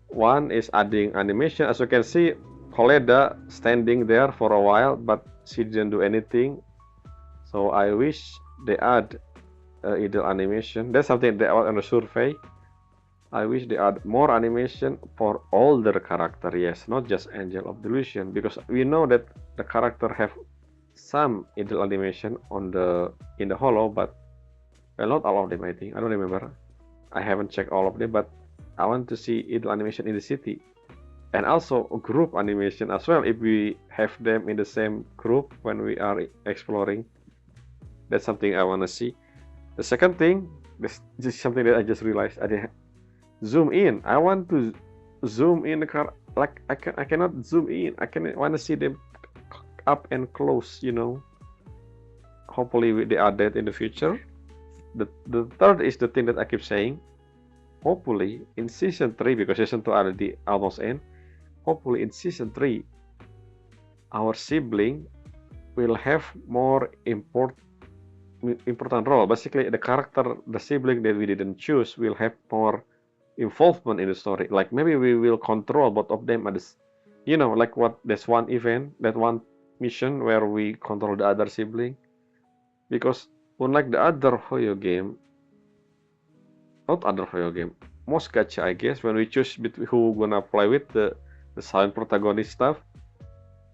One is adding animation. As you can see, Koleda standing there for a while, but she didn't do anything. So I wish they add either animation. That's something they want on the survey. I wish they add more animation for older character, yes, not just Angel of Delusion, because we know that the character have some idle animation in the holo, but well, not all of them. I think I don't remember. I haven't checked all of them, but I want to see idle animation in the city. and also group animation as well, if we have them in the same group when we are exploring. That's something I want to see. The second thing, this is something that I just realized. I didn't zoom in. I want to zoom in the car. Like I cannot zoom in. I want to see them up and close. Hopefully they add that in the future. The third is the thing that I keep saying. Hopefully in season 3, because season 2 already almost end. Hopefully in season 3, our sibling will have more important role. Basically, the sibling that we didn't choose will have more involvement in the story. Like maybe we will control both of them at this, like there's one event, that one mission where we control the other sibling. Because unlike the other Hoyo game, not other Hoyo game, most gacha, I guess, when we choose between who gonna play with the silent protagonist stuff,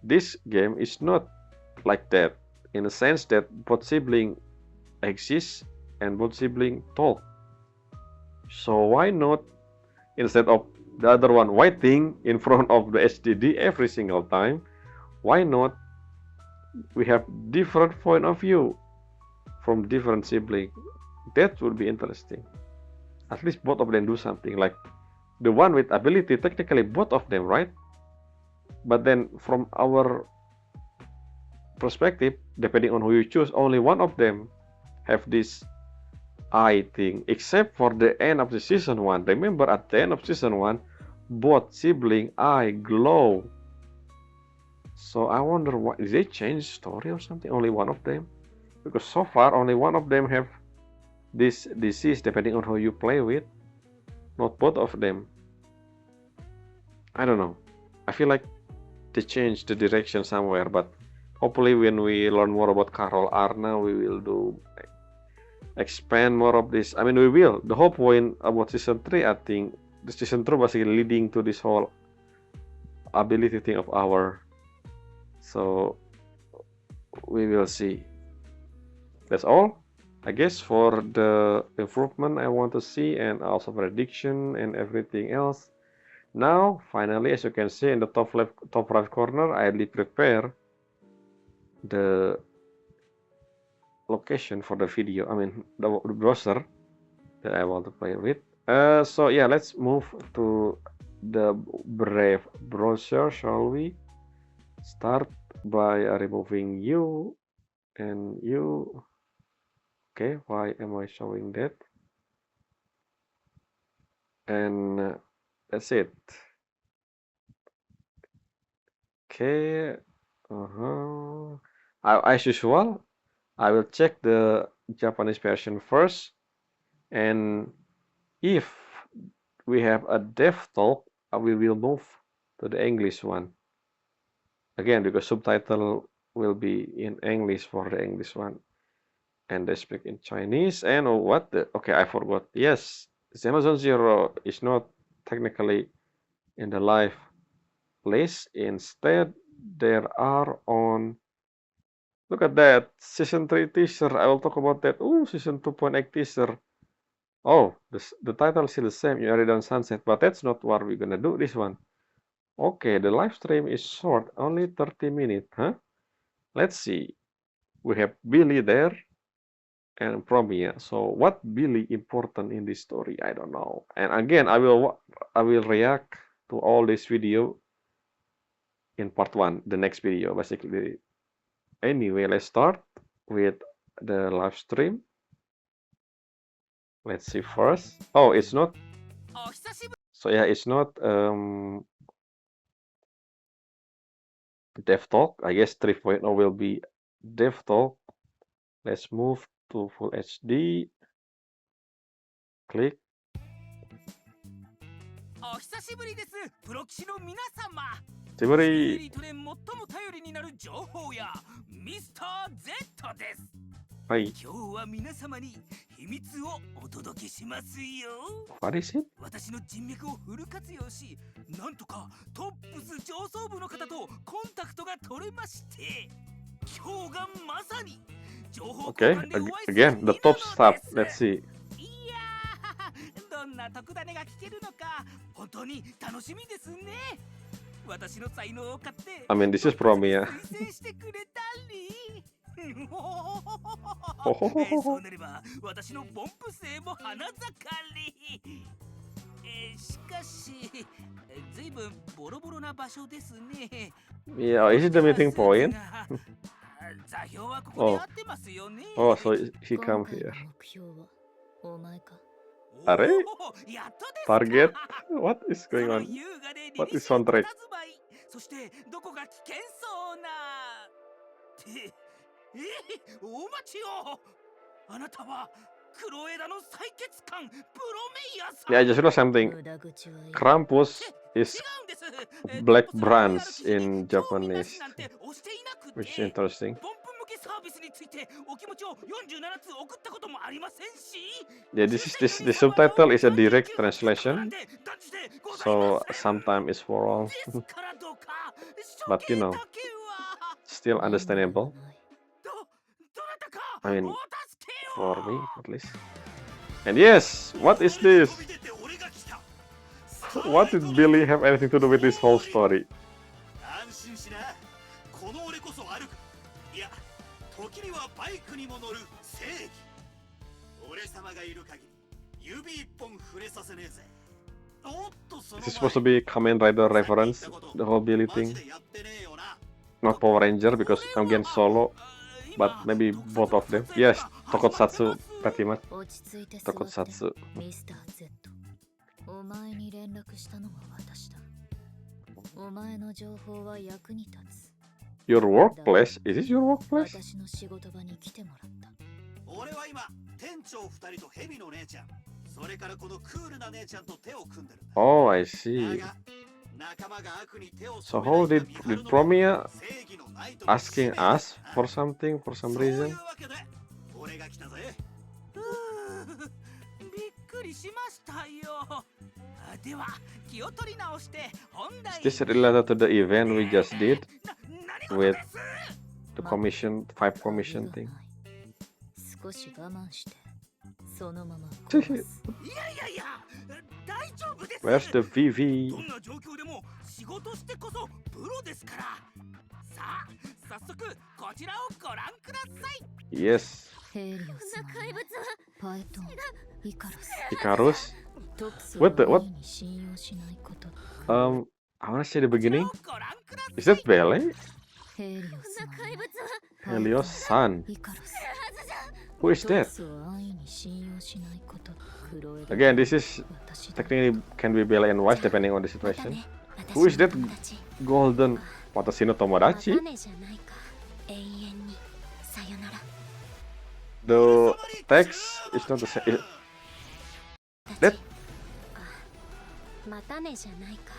this game is not like that, in a sense that both sibling exist and both sibling talk. So why not, instead of the other one waiting in front of the HDD every single time, why not we have different point of view from different sibling? That would be interesting. At least both of them do something. Like the one with ability, technically both of them, right? But then from our perspective, depending on who you choose, only one of them have this eye thing, except for the end of the season 1. Remember, at the end of season 1, both sibling eye glow. So I wonder, why did they change story or something? Only one of them? Because so far only one of them have this disease, depending on who you play with, not both of them. I don't know. I feel like they changed the direction somewhere, but hopefully when we learn more about Carol Arna, we will expand more of this. I mean, we will. The whole point about season 3, I think, the season 3 basically leading to this whole ability thing of our. So we will see. That's all, I guess, for the improvement I want to see, and also prediction and everything else. Now, finally, as you can see in the top right corner, I already prepare the location for the video. I mean, the browser that I want to play with. So yeah, let's move to the Brave browser, shall we? Start by removing you and you. Okay, why am I showing that? And that's it. Okay. As usual, I will check the Japanese version first, and if we have a dev talk, we will move to the English one. Again, because subtitle will be in English for the English one, and they speak in Chinese. And okay, I forgot. Yes, Xenozone Zero is not technically in the live list. Instead, there are on. Look at that, season 3 teaser. I will talk about that. Oh, season 2.8 teaser. Oh, the title is still the same, Eridan Sunset, but that's not what we're gonna do this one. Okay, the live stream is short, only 30 minutes, huh? Let's see. We have Billy there and Promia. So what Billy important in this story? I don't know. And again, I will react to all this video in part 1, the next video, basically. Anyway, let's start with the live stream. Let's see first. Oh, it's not. So yeah, it's not Dev Talk. I guess 3.0 will be Dev Talk. Let's move to Full HD. Click. お久しぶりですプロ棋士の皆様 Siburi. リートで最も頼りになる情報やミスター Z です Hi. 今日は皆様に秘密をお届けしますよ What is it? 私の人脈をフル活用しなんとかトップス上層部の方とコンタクトが取れまして今日がまさに情報 Okay, again, the top step. Let's see. いやーどんな特ダネが聞けるのか本当に楽しみですね私の才能を買って I mean, this is Promia. 推薦してくれたりほほほほほそうなれば私のポンプ性も花盛りしかしずいぶんボロボロな場所ですね Yeah, is it the meeting point? 座標はここで合ってますよね Oh, so he come here. お前か。あれおーやっとですか Target? What is そ going の on? 優雅で凛 What 々 is しい on track? 佇まいそしてどこが危険そうなってお待ちよあなたは黒枝の採血官プロメイヤーさん Yeah, I just know something. 無駄口はいい。 Krampus 違 is うんです black トップスのロイヤル branch 記事に in 興味な Japanese, しなんて押していなく which is て interesting. ポンプ向けサービスについてお気持ちを47つ送ったこともありませんし Yeah, the subtitle is a direct translation, so sometimes it's for all, ですからどうか but you 処刑 know, だけは still understandable. どなたか I mean, お助け for を me at least. And yes, what is this? What did Billy have anything to do with this whole story? 安心しなこの俺こそ歩くいや時にはバイクにも乗る正義俺様がいる限り指一本触れさせねえぜおっとその Is this supposed to be Kamen Rider reference? The whole Billy マジ thing? でやってねえよな Not Power Ranger because I'm again solo, but maybe both of them. Yes, Tokusatsu, pretty much. 落ち着いて座って Tokusatsu. ミスター Z。お前に連絡したのは私だ。お前の情報は役に立つ。 Your workplace? Is this your workplace? 私の仕事場に来てもらった。俺は今店長二人とヘビの姉ちゃんそれからこのクールな姉ちゃんと手を組んでるんだ Oh, I see. だが仲間が悪に手を So 染め how ない did か見張るのも Promia 正義のナイトの asking 使命だ us for something for some そういう reason? わけで俺が来たぜびっくりしましたよでは気を取り直して本題 Is this related to the event we just did 何 with 事です the commission, 5 commission thing? 少し我慢して、そのまま Where's いやいやいや大丈夫です the VV? どんな状況でも仕事してこそプロですからさあ早速こちらをご覧ください Yes. ヘリオスの怪物はパイトン、イカロス。 Icarus? トプス What the- を what? 安易に信用しないこと。 I wanna say the こちら beginning. をご覧ください Is that Bele? ヘリオスの怪物は Helios' son. イカロス。 Who is ト that? プスを安易に信用しないこと。黒枝 Again, this is 私だ。 technically can be Bele and Wise depending on the situation. Who is that golden Watashi no また Tomodachi? ねじゃないか。永遠にさよなら。 The text is not the same. たちまたねじゃないか。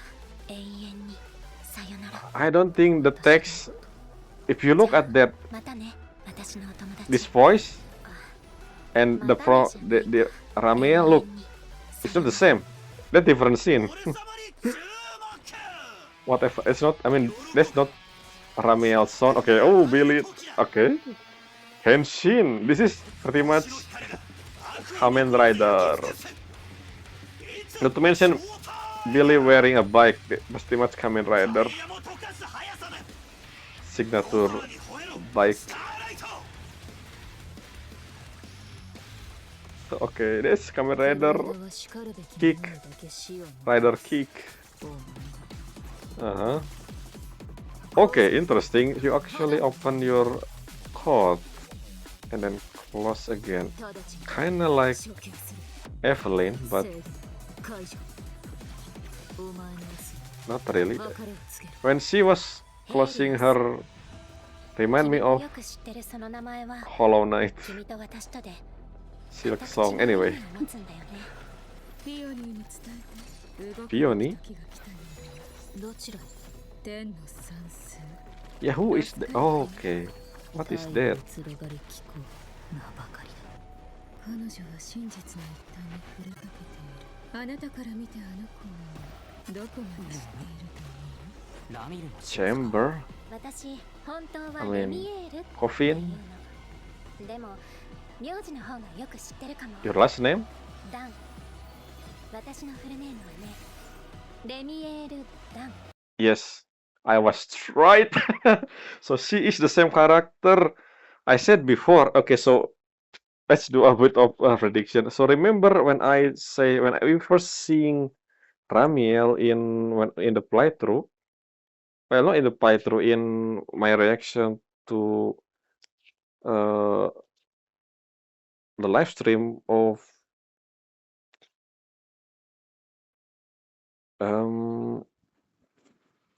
永遠にさよなら。 I don't think the text, if you look at that, またね、私のお友達。 this voice and the Ramea look, it's not the same. That different scene. 俺様に注目 Whatever, it's not, I mean, that's not Ramea's son. Okay, oh, Billy. Okay. Henshin. This is pretty much Kamen Rider. Not to mention Billy wearing a bike. Pretty much Kamen Rider 山溶かす速さだ signature 空に吠えろ bike. スターライト Okay, this Kamen Rider kick. Rider kick. Uh-huh. Okay, interesting. You actually open your code and then close again. Kinda like Evelyn, but not really. When she was closing her, remind me of よく知ってるその名前は Hollow Knight 君と私とで Silk Song. Anyway, 持つんだよね。 Peony? どちら天の算数 Yeah, who is that? Oh, okay. What is that? 連がり気候なばかりだ。彼女は真実の一端に触れかけている。あなたから見てあの子はどこまで知っていると思う？ラミルの Chamber? 私本当 I は mean, ルミエールっていう Coffin? の。でも名字の方がよく知ってるかも。 Your last name? ダン。私のフルネームはね、レミエール・ダン。Yes, I was right. So she is the same character I said before. Okay, so let's do a bit of prediction. So remember when we first seeing Ramiel in the playthrough, well, not in the playthrough, in my reaction to uh, the live stream of um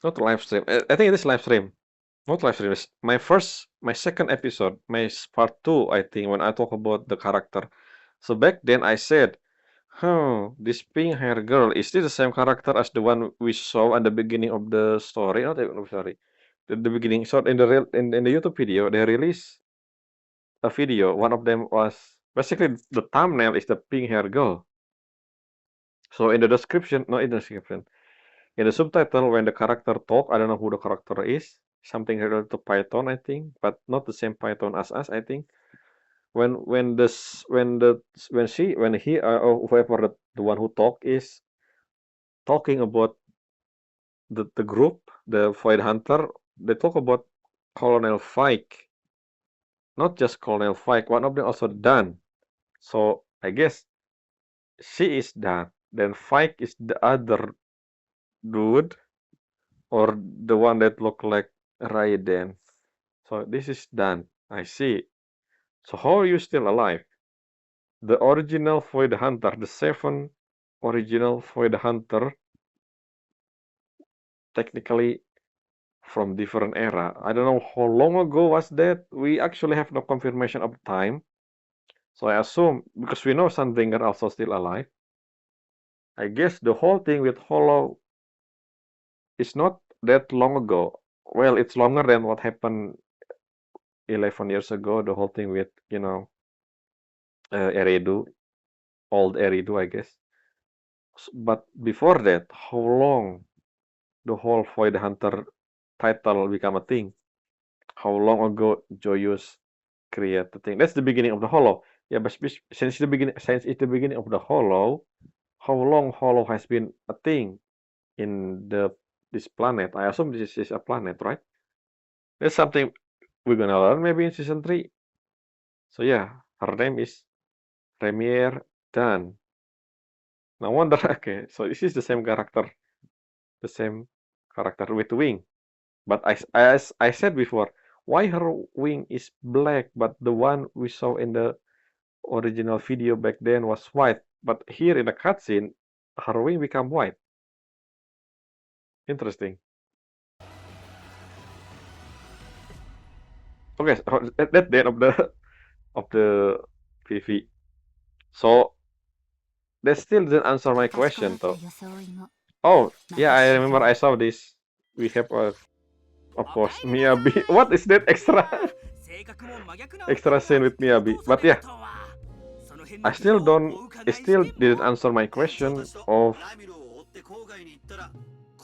not live stream. I think it is live stream. Not live stream. It's my second episode, part two, I think, when I talk about the character. So back then I said, "Huh, this pink hair girl, is this the same character as the one we saw at the beginning of the story?" Not the, no, sorry, the beginning. So in the YouTube video, they released a video. One of them was basically the thumbnail is the pink hair girl. So in the description, no, in the description, in the subtitle, when the character talk, I don't know who the character is. Something related to Python, I think, but not the same Python as us, I think. When this when he or whoever the one who talk is talking about the group, the Void Hunter, they talk about Colonel Fike, not just Colonel Fike. One of them also Dan. So I guess she is Dan. Then Fike is the other dude, or the one that look like Raiden. So this is Dan. I see. So how are you still alive? The original Void Hunter, the 7 original Void Hunter, technically from different era. I don't know how long ago was that. We actually have no confirmation of time. So I assume, because we know Sunbringer also still alive, I guess the whole thing with Hollow is not that long ago. Well, it's longer than what happened 11 years ago, the whole thing with, Eridu, old Eridu, I guess. But before that, how long the whole Void Hunter title become a thing? How long ago Joyous create the thing? That's the beginning of the Hollow. Yeah, but since it's the beginning of the Hollow, how long Hollow has been a thing in this planet? I assume this is a planet, right? That's something we're gonna learn maybe in season 3. So yeah, her name is Premier Dan. No wonder. Okay, so this is the same character with wing. But as I said before, why her wing is black, but the one we saw in the original video back then was white. But here in the cutscene, her wing become white. Interesting. Okay, so that's the end of the of the PV. So that still didn't answer my question though. Oh yeah, I remember I saw this. We have of course Miyabi. What is that extra extra scene with Miyabi? But yeah, I still don't. It still didn't answer my question of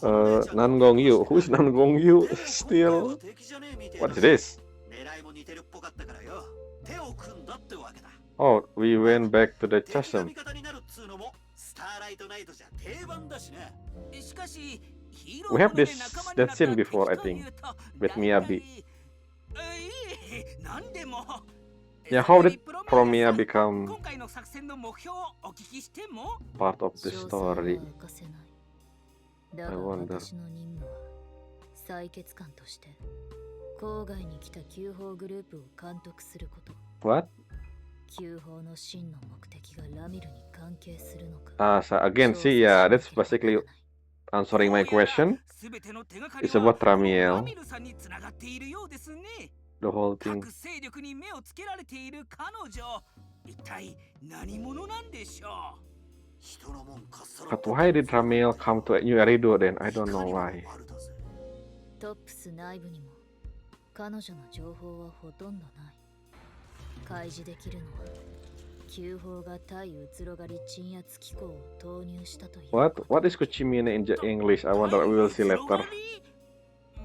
Nangong Yu. Who is Nangong Yu? Still, what is this? Oh, we went back to the chasm. We have that scene before, I think, with Miyabi. Yeah, how did Promia become part of the story? I wonder. 採血官として郊外に来た救報グループを監督すること。 What? 救報の真の目的がラミルに関係するのか。 So again, see, yeah, that's basically answering my question. It's about Ramiel. The whole thing. But why did Ramiel come to New Eridu then? I don't know why. トップス内部にも彼女の情報はほとんどない。開示できるのは救報が対うつろがり鎮圧機構を投入したという。What is Kuchimine in English? I wonder. We will see later.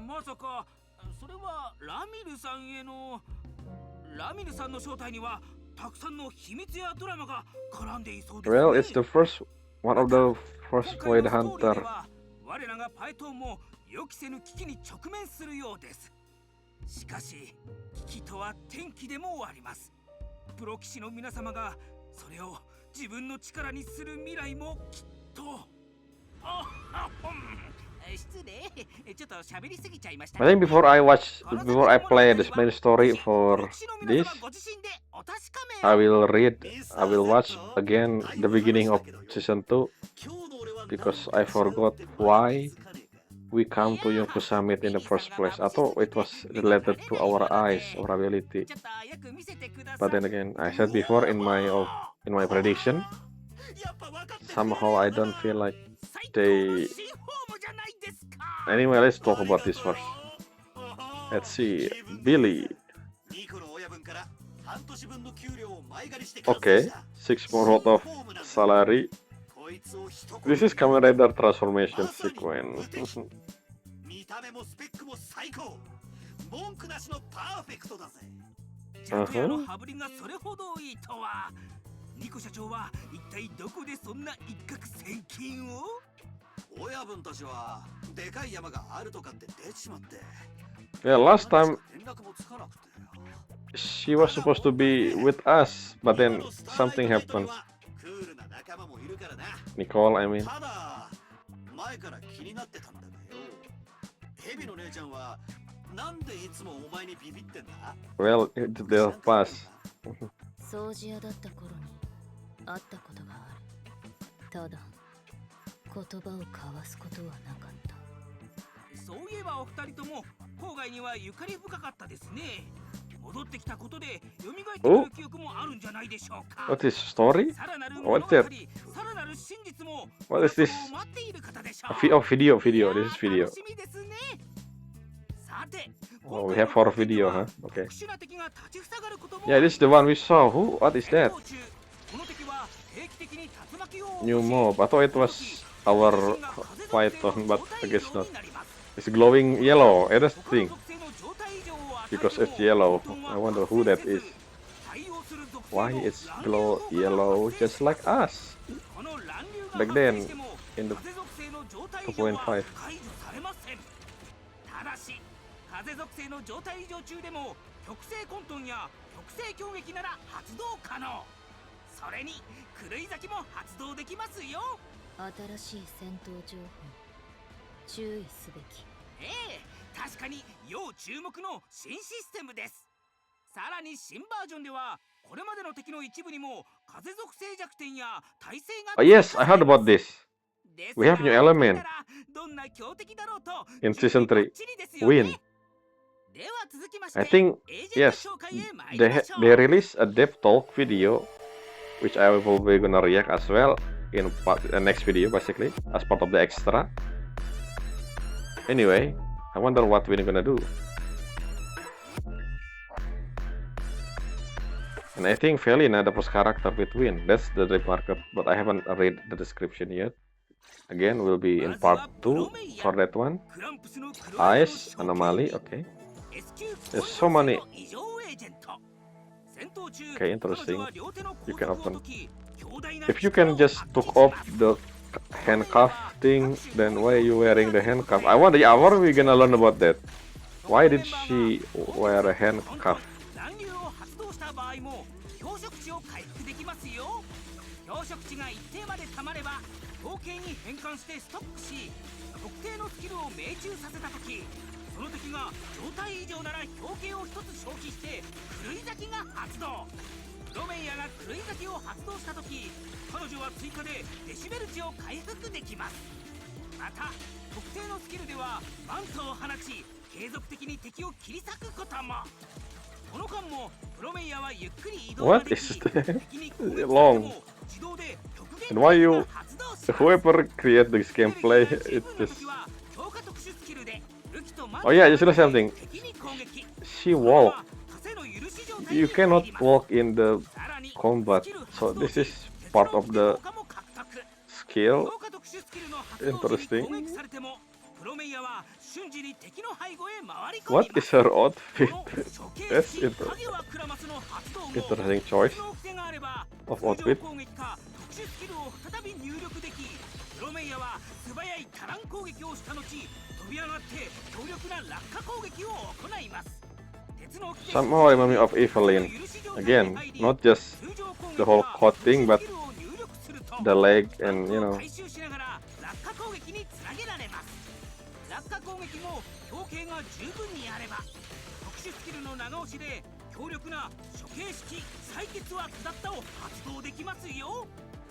まさかそれはラミルさんへのラミルさんの正体にはたくさんの秘密やドラマが絡んでいそうですね。 Well, it's the first one of the first Void Hunter. 我らがパイトンも予期せぬ危機に直面するようです。しかし危機とは天気でもあります。プロ棋士の皆様がそれを自分の力にする未来もきっと。失礼、ちょっと喋りすぎちゃいました。I think before I play this main story for this, I will watch again the beginning of season 2 because I forgot why we come to Yonko Summit in the first place. I thought it was related to our eyes, our ability. But then again, I said before in my prediction, somehow I don't feel like they. Anyway, let's talk about this first. Let's see, Billy. Okay, 6 more out of salary. This is Kamen Rider transformation sequence. Yeah, last time she was supposed to be with us, but then something happened. Nicole, I mean. Well, they'll pass. 掃除屋だった頃に会ったことがある。ただ言葉を交わすことはなかった。そういえばお二人とも郊外にはゆかり深かったですね。戻ってきたことで蘇ってくる記憶もあるんじゃないでしょうか。What is story? What's that? What is this? Video. This is video. Oh, we have 4 video, huh? Okay. Yeah, this is the one we saw. What is that? New mob. I thought it was our Python, but I guess not. It's glowing yellow. That's the thing. Because it's yellow. I wonder who that is. Why it's glow yellow just like us? Back then, in the 2.5. 風属性の状態異常中でも極性混沌や極性攻撃なら発動可能。それに狂い咲きも発動できますよ。新しい戦闘情報注意すべき。確かに要注目の新システムです。さらに新バージョンではこれまでの敵の一部にも風属性弱点や耐性が。Yes, I heard about this. We have new element in season 3. Win. I think, yes, they released a dev talk video, which I will be gonna react as well in the next video, basically, as part of the extra. Anyway, I wonder what we're gonna do. And I think Felina, the first character with Win, that's the dream marker, but I haven't read the description yet. Again, we'll be in part 2 for that one. Ice, Anomaly, okay. There's so many. Okay, interesting. You can open. If you can just took off the handcuff thing, then why are you wearing the handcuff? I wonder, yeah, what are we gonna learn about that? Why did she wear a handcuff? What is that? Long. And why you, whoever create this gameplay, it just. Oh yeah, I just realized something. She walk. You cannot walk in the combat, so this is part of the skill. Interesting. What is her outfit? That's interesting choice of outfit. プロメイヤは素早い多段攻撃をした後、飛び上がって強力な落下攻撃を行います。 Somehow remind me of Evelyn. Again, not just the whole quad thing, but the leg and you know. 回収しながら落下攻撃につなげられます。落下攻撃も強形が十分にあれば、特殊スキルの長押しで強力な処刑式採血は下ったを発動できますよ。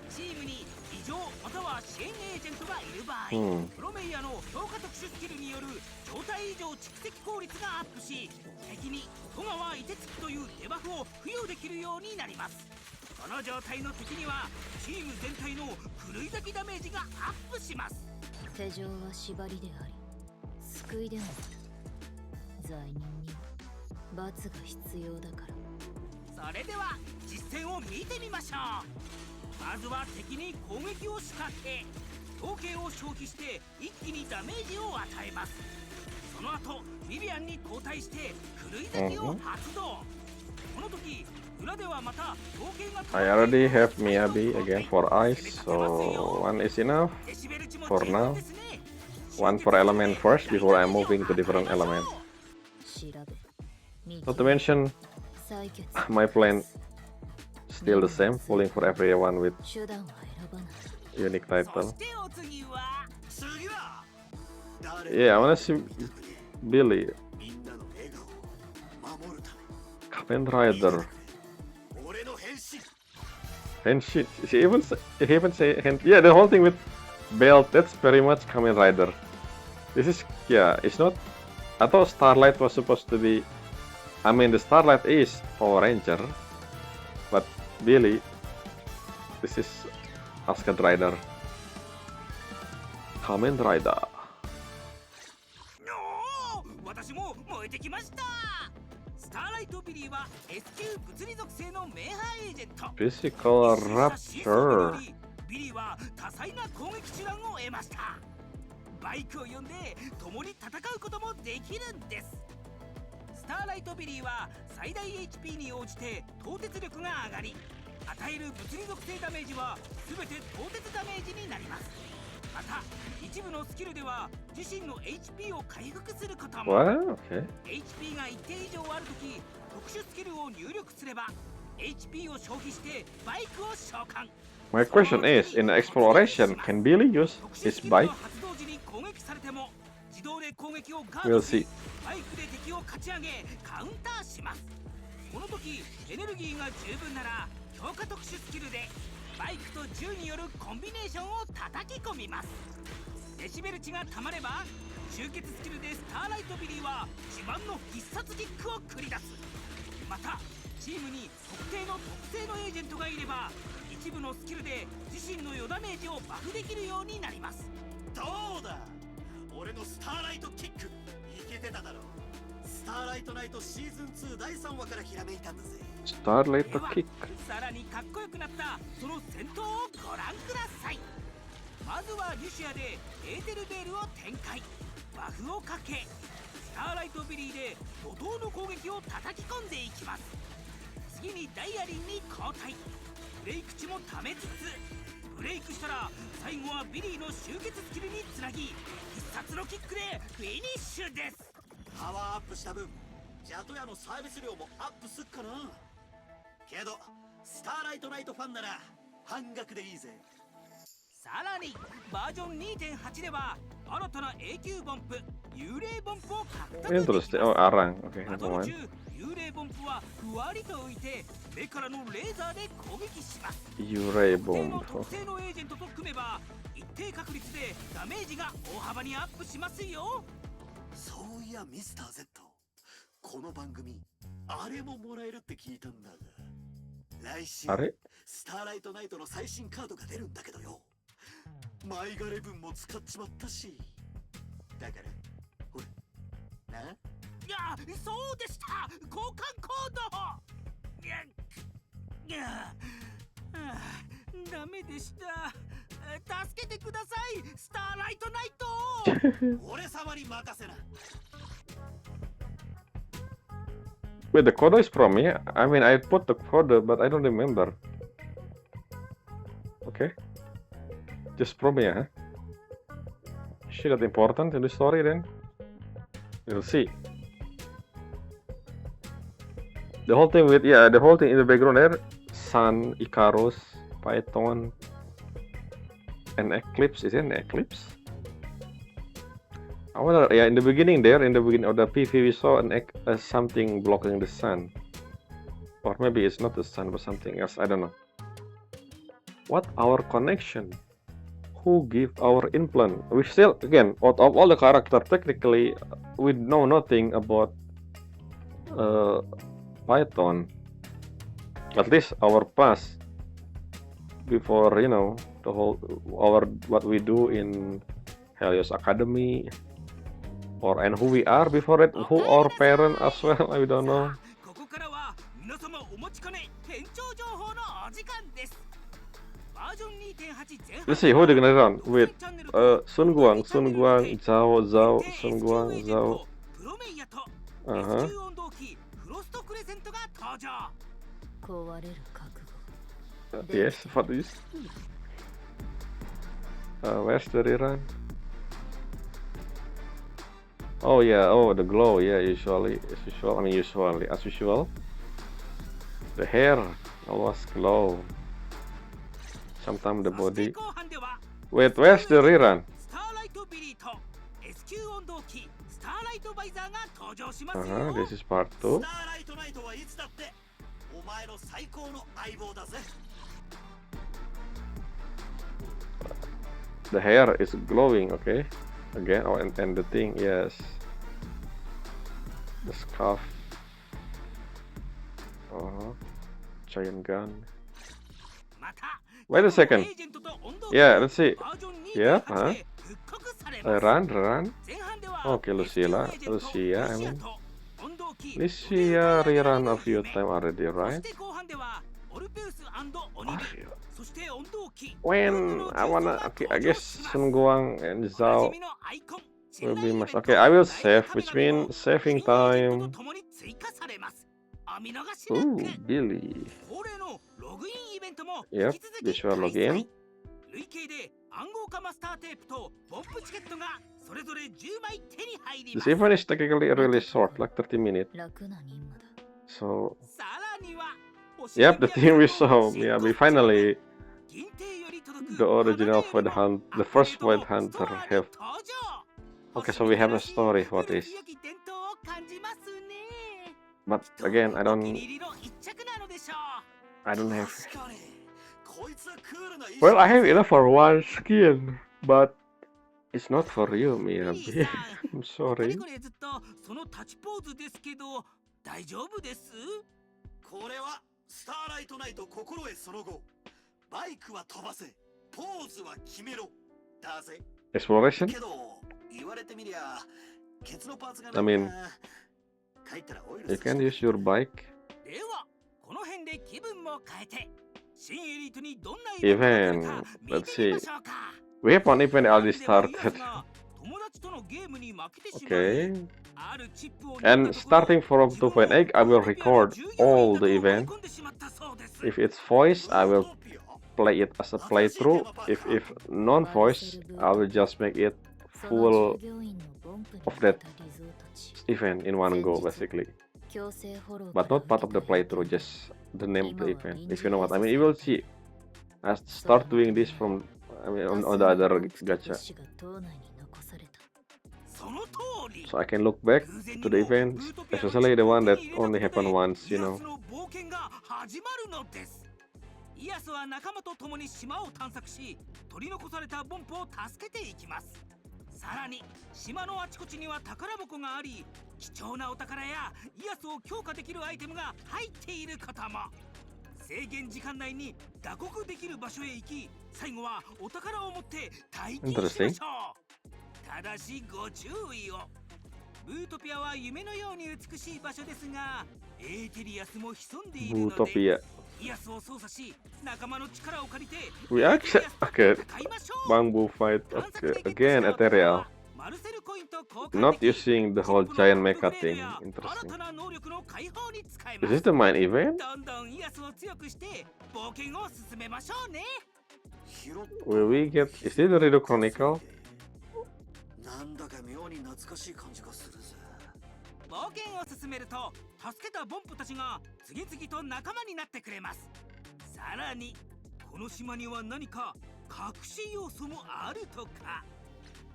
チームに異常または支援エージェントがいる場合、プロメイヤの強化特殊スキルによる状態異常蓄積効率がアップし、敵に戸川凍てつきというデバフを付与できるようになります。この状態の敵にはチーム全体の狂い咲きダメージがアップします。手錠は縛りであり救いでもある。罪人には罰が必要だから。それでは実戦を見てみましょう。まずは敵に攻撃を仕掛け、強形を消費して一気にダメージを与えます。その後ビビアンに交代して狂い咲きを発動。この時裏ではまた強形が I already have Miyabi again for ice, so one is enough for now. One for element first before I'm moving to different element. Not to mention, my plan still the same, pulling for everyone with unique title. Yeah, I wanna see Billy. Kamen Rider. Henshin. He even say yeah, the whole thing with belt. That's very much Kamen Rider. This is it's not. I thought Starlight was supposed to be. I mean, the Starlight is Power Ranger, but Billy, this is Asgard Rider. Kamen Rider. 私も燃えてきました。スターライトビリーは S 級物理属性のメーハーエージェント。Physical Rapture. ビリーは多彩な攻撃手段を得ました。バイクを呼んで共に戦うこともできるんです。スターライトビリーは最大 HP に応じて凍結力が上がり、与える物理属性ダメージは全て凍結ダメージになります。また一部のスキルでは自身の HP を回復することも。HP が一定以上あるとき、特殊スキルを入力すれば HP を消費してバイクを召喚。 My question is, in the exploration, can Billy use his bike? We'll see. バイクで敵を勝ち上げカウンターします。この時エネルギーが十分なら強化特殊スキルでバイクと銃によるコンビネーションを叩き込みます。デシベル値がたまれば集結スキルでスターライトビリーは自慢の必殺キックを繰り出す。またチームに特定の特性のエージェントがいれば一部のスキルで自身の余ダメージをバフできるようになります。どうだ、俺のスターライトキックいけてただろう。スターライトナイトシーズン2第3話からひらめいたんだぜ。Starlight Kick. さらにかっこよくなったその戦闘をご覧ください。まずはリュシアでエーテルベールを展開、バフをかけ、スターライトビリーで怒涛の攻撃を叩き込んでいきます。次にダイアリンに交代、ブレイク値もためつつ、ブレイクしたら最後はビリーの集結スキルにつなぎ必殺のキックでフィニッシュです。パワーアップした分ジャトヤのサービス量もアップすっかな。けどスターライトナイトファンなら半額でいいぜ。さらにバージョン 2.8 では新たな永久ボンプ幽霊ボンプを獲得できます。バトル中幽霊ボンプはふわりと浮いて目からのレーザーで攻撃します。幽霊ボンプ。特定のエージェントと組めば一定確率でダメージが大幅にアップしますよ。そういやミスター Z、 この番組あれももらえるって聞いたんだが、来週スターライトナイトの最新カードが出るんだけどよ、マイガレ分も使っちまったし、だからほらな。いやそうでした、交換コード。ダメでした。助けてくださいスターライトナイト。俺様に任せな。 Wait, the code is from me? I mean, I put the code, but I don't remember. Okay. Just from me, huh? she got important in the story then? We'll see. The whole thing with, yeah, the whole thing in the background there, Sun, Icarus, Python, and Eclipse. Is it an Eclipse? I wonder, yeah, in the beginning of the PV, we saw something blocking the sun. Or maybe it's not the sun, but something else, I don't know. What our connection? Who give our implant? We still, again, out of all the character, technically, we know nothing about Python. At least our past, before, you know, the whole, what we do in Helios Academy, and who we are before it, who our parent as well, I don't know. Let's see, who they're gonna run with Sun Guang, Zhao, Sun Guang, Zhao. Yes, what is? Where's the rerun? Oh yeah, oh the glow, yeah, as usual. The hair always glow. Sometimes the body. Wait, where's the rerun? This is part 2. The hair is glowing, okay. Again, oh, and the thing, yes. The scarf. Giant gun. Wait a second. Yeah, let's see. Yeah, Run. Okay, Lucia, I mean. Lucia rerun a few times already, right? When I wanna, okay, I guess Sun Guang and Zhao will be much. Okay, I will save, which means saving time. Ooh, Billy. Yep, visual login. This event is technically really short, like 30 minutes. So, yep, the thing we saw, yeah, we finally, the original Void Hunt, the first Void Hunter have. Okay, so we have a story for this. But again, I don't have. Well, I have enough for one skin, but it's not for you, Miyabi. I'm sorry. Exploration? I mean, you can use your bike. Event. Let's see. We have one event already started. Okay. And starting from 2.8, I will record all the event. If it's voice, I will play it as a playthrough. If non-voice, I will just make it full of that event in one go, basically. But not part of the playthrough, just the name of the event, if you know what I mean. You will see. I start doing this from, I mean, on the other gacha. So I can look back to the events, especially the one that only happened once, you know. Interesting. Bootopia. We actually, okay, bamboo fight, okay, again ethereal. Not using the whole giant mecha thing. Interesting. Is this the main event? Will we get, is this the Rido Chronicle? 妙に懐かしい感じがするぜ。冒険を進めると助けたボンプたちが次々と仲間になってくれます。さらにこの島には何か隠し要素もあるとか。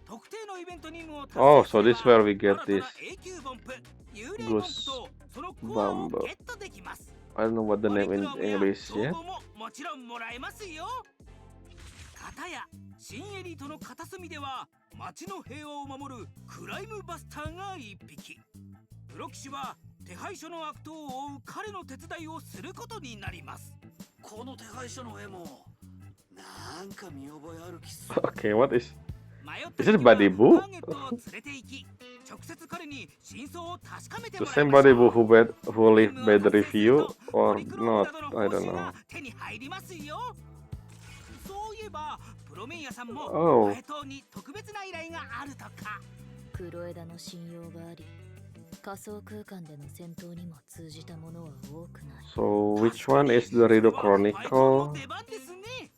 特定のイベント任務を達成すれば Oh, so this is where we get 新た this な永久ボンプ、幽霊ボンプとそのコアを Bumble. ゲットできます。 I don't know what the ポリ name ク in ロームや English 称 yet. 号ももちろんもらえますよ。片や新エリートの片隅では街の平和を守るクライムバスターが一匹。プロ騎士は手配書の悪党を追う彼の手伝いをすることになります。この手配書の絵もなんか見覚えある気する。Okay, what is? 迷った Is it 時は Buddy Boo? ターゲットを連れて行き、直接彼に真相を確かめて The もらい same まし Buddy ょ Boo う。 who leave 任務を bad 達成する review と or ポリクローム not? などの I 報 don't 酬 know. が手に入りますよ。そういえばプロメイヤさんも Oh. 前頭に特別な依頼があるとか。黒枝の信用があり、仮想空間での戦闘にも通じたものは多くない。 So which one is the Rido 前頭の Chronicle? 出番ですね。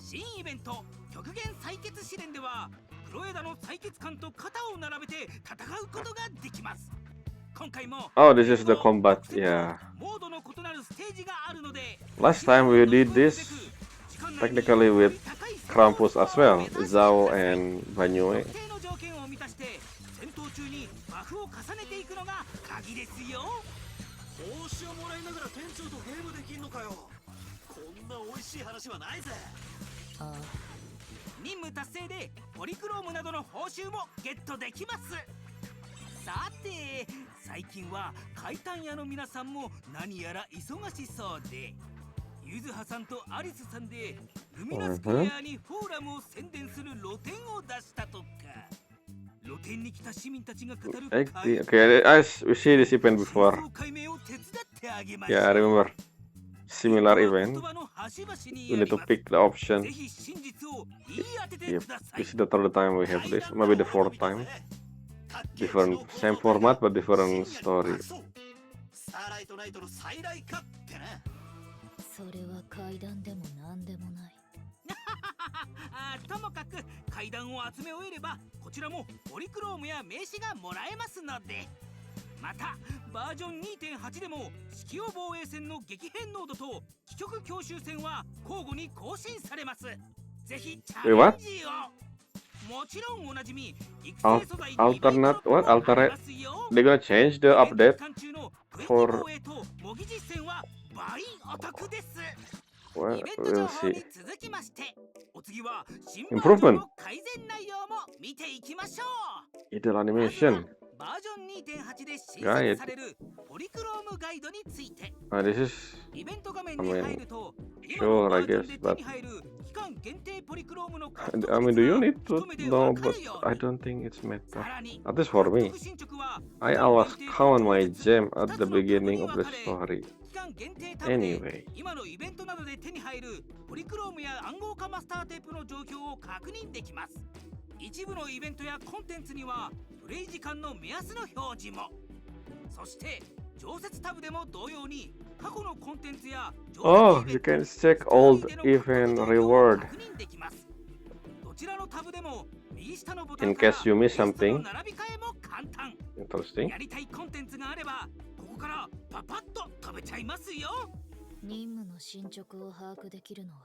新イベント極限採血試練では黒枝の採血官と肩を並べて戦うことができます。今回も Oh, this is the combat. Yeah. モードの異なるステージがあるので、 Last time we did this technically with Krampus as well, Zhao and Banyue. 特定の条件を満たして戦闘中にバフを重ねていくのが鍵ですよ。報酬をもらいながら店長とゲームできんのかよ。こんな美味しい話はないぜ。ああ、任務達成でポリクロームなどの報酬もゲットできます。さて最近は怪談屋の皆さんも何やら忙しそうで、ゆずはさんとアリスさんでルミナスクエアにフォーラムを宣伝する露店を出したとか。露店に来た市民たちが語る Okay, we see this event before. 真相解明を手伝ってあげましょ Yeah, I う。 remember. Similar event. 言葉の端々に We あ need り to ます。 pick the option. ぜひ真実を言い当てて Yep, ください。 this is the third time we have this. Maybe the fourth time. Different, same format but different story. スターライトナイトの再来かってな。それは階段でもなんでもない。ともかく階段を集め終えればこちらもポリクロームや名刺がもらえますので。またバージョン 2.8 でも式用防衛戦の激変ノードと帰極強襲戦は交互に更新されます。ぜひチャレンジを。もちろんおなじみ育成素材 Alternate what? Alternate? ますよ。 They're gonna change the update 期間中のクエス for ト防衛と模擬実戦は倍お得です。 well, イベント we'll 情報 see. に続きまして、お次は新 Improvement バージョンの改善内容も見ていきましょう。 Idle まずは animation. バージョン 2.8 で新ガイド設されるポリクロームガイドについて。 This is イベント画面に入ると、 sure, 今の I バージョン guess, で手 but に入る期間限定ポリクロームの I 獲得 mean, do 率 you が need to 一目で know? わか But るよ I うに。 don't think it's matter. さらに At least for me. 獲得進捗は I 期間 always 限定と count my 当日 gem 二 at つ the のタブ beginning に of 分 the かれ、 story. 期間限定タブで Anyway. 今のイベントなどで手に入るポリクロームや暗号化マスターテープの状況を確認できます。一部のイベントやコンテンツにはプレイ時間の目安の表示も。そして常設タブでも同様に過去のコンテンツや Oh, you can check old event reward 確認できます。どちらのタブでも右下のボタ in ンから case you miss リストの something 並び替えも簡単。 interesting. やりたいコンテンツがあればここからパパッと飛べちゃいますよ。任務の進捗を把握できるのは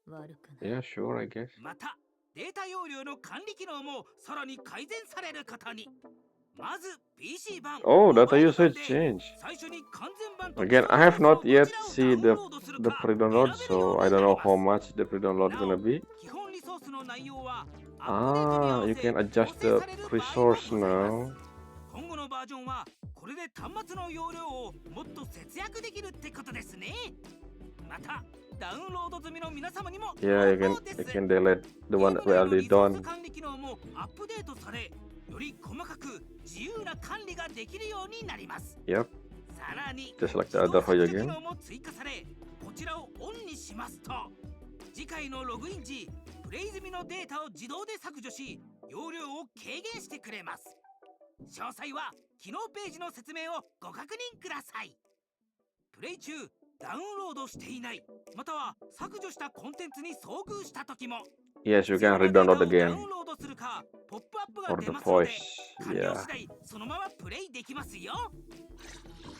悪くない。 Yeah, sure, I guess. またデータ容量の管理機能もさらに改善されることに。まず PC 版 Oh, data モバイル usage 版で changed. 最初に完全版と Again, I have not yet どちらを see ダウンロードする the か pre-download, 選べるよ so う I に don't な know ります how much the pre-download な gonna お be. 基本リソースの内容は Ah, you can adjust the resource now. 今後のバージョンはこれで端末の容量をもっと節約できるってことですね。またダウンロード済みの皆様にも Yeah, you 情報です can delete the one ゲーム we 内の already リソース done. 管理機能もアップデートされ、より細かく自由な管理ができるようになります。 Yep, さらに just like the 自動 other 削 Hoyo 除機 game. 能も追加され、こちらをオンにしますと次回のログイン時プレイ済みのデータを自動で削除し容量を軽減してくれます。詳細は機能ページの説明をご確認ください。プレイ中ダウンロードしていない、または削除したコンテンツに遭遇した時も Yes, you 必要 can なデータ re-download をダウ again ンロードするかポップアップが for 出 the ますので voice. 完了 Yeah. 次第そのままプレイできますよ。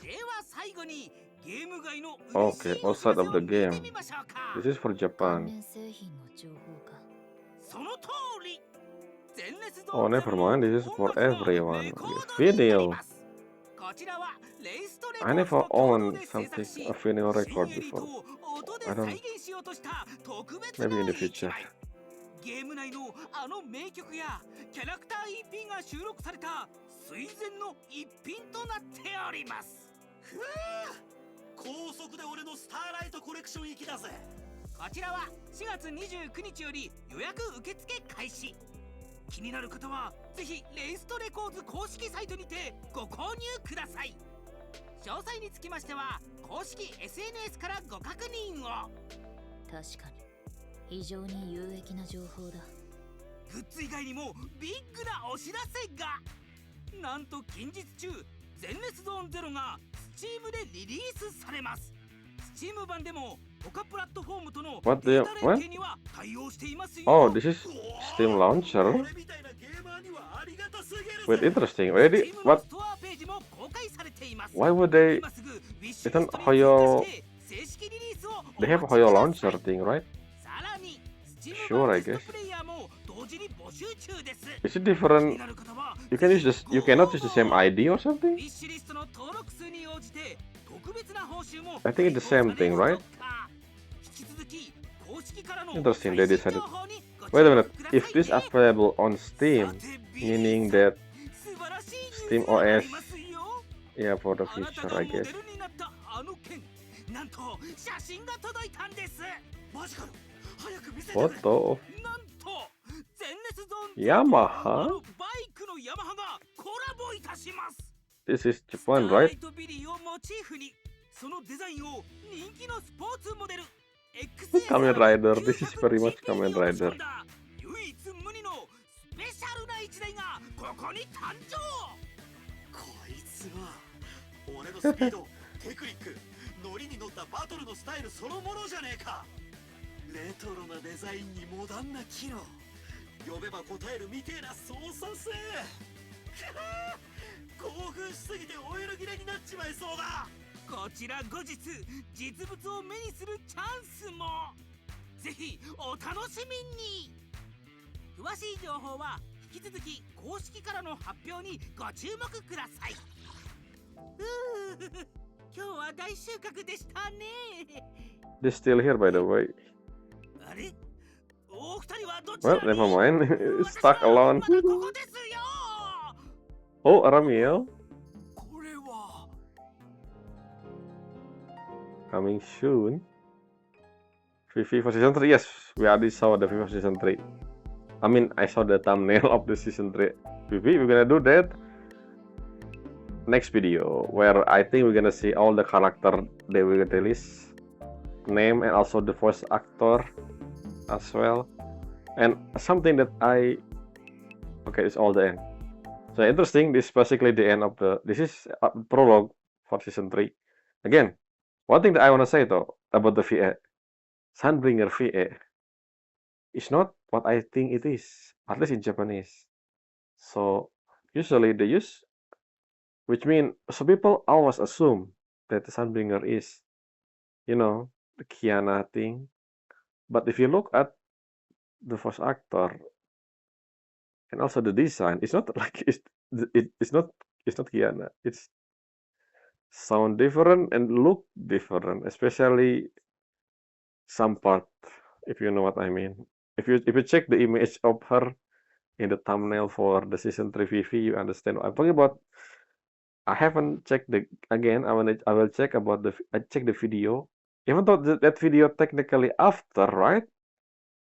では最後にゲーム外の嬉し Okay, いお知ら outside せ of を the 見て game. みましょうか。 This is for 関 Japan. 連製品の情報か。その通り。前列ゾ Oh, ーンゼ never ロの mind. This is 音 for 楽の everyone. レコー This ドになり video. ます。こちらはレイストレコ I ーズ never と共同 owned で制作 something, し a vinyl 新 record エリート before. を音で I 再 don't. 現しようとした特別 Maybe な in the 一 future. 枚。ゲーム内のあの名曲やキャラクター EP が収録された垂涎の一品となっております。ふぅ高速で俺のスターライトコレクション行きだぜ。こちらは4月29日より予約受付開始。気になる方はぜひレイストレコーズ公式サイトにてご購入ください。詳細につきましては公式 SNS からご確認を。確かに非常に有益な情報だ。グッズ以外にもビッグなお知らせが。なんと近日中前列ゾーンゼロが Steam でリリースされます。Steam 版でも他プラットフォームとの What デ the ータ連携には対応していますよ。 Oh, this is Steam launcher. 俺みたいなゲーマーにはありがたすぎる Wait, ぜ。 interesting. Already, Steam の what? ストアページも公開されています。 Why would they? 今すぐウィッシュ Isn't リストに追加 Hoyo? して正式リリースをお They have 待ち Hoyo くだ launcher さい。 thing, right? さらに Steam Sure, 版 I テ guess. ストプレイヤーも同時に募集中です。 Is it 気に different? なる方は You can use this. You cannot use the same ID or ウ something? ィッシュリストの登録数に応じて特別な報酬も I think it's the same thing, right? 引き続き公式からの Interesting, they 最新 decided. 情報にご Wait a 注 minute. 目ください If this ね。 available on Steam, さて meaning that 素晴らしいニュース Steam があ OS, りますよ。 yeah, for the あなた future, が I モデ guess. ルになったあの件、なんと写真が届いたんです。マジかよ。早く見せてくれ。 Photo of なんと前列ゾーン Yamaha? あのバイクのヤマハがコラボいたします。 This is スター Japan, ラ right? イトビリーをモチーフにそのデザインを人気のスポーツモデル Kamen Rider. This is very much Kamen Rider. 唯一無二のスペシャルな一台がここに誕生。こいつは俺のスピードテクニックノリに乗ったバトルのスタイルそのものじゃねえか。レトロなデザインにモダンな機能、呼べば答えるみてえな操作性興奮しすぎてオイル切れになっちまいそうだ。こちら後日実物を目にするチャンスも。ぜひお楽しみに。詳しい情報は引き続き公式からの発表にご注目ください。今日は大収穫でしたね。 They're still here, by the way. あれ、お二人はどちら Well, に？ never mind. 私 Stuck は alone. まだここですよ。 Oh, Aramio. これは Coming soon. FIFA Season 3. Yes, we already saw the FIFA Season 3. I mean, I saw the thumbnail of the Season 3. FIFA, we're gonna do that next video, where I think we're gonna see all the character they will release, name, and also the voice actor as well. And something that okay, it's all the end. So interesting. This is basically the end of this is a prologue for Season 3. Again, one thing that I want to say though about the VA, Sunbringer VA, is not what I think it is, at least in Japanese. So usually they use, which means so people always assume that the Sunbringer is, the Kiana thing. But if you look at the voice actor and also the design, it's not like it's not Kiana. It's sound different and look different, especially some part, if you know what I mean. If you check the image of her in the thumbnail for the Season 3 VV, you understand what I'm talking about. I haven't checked again. I will check about I check the video. Even though that video technically after, right?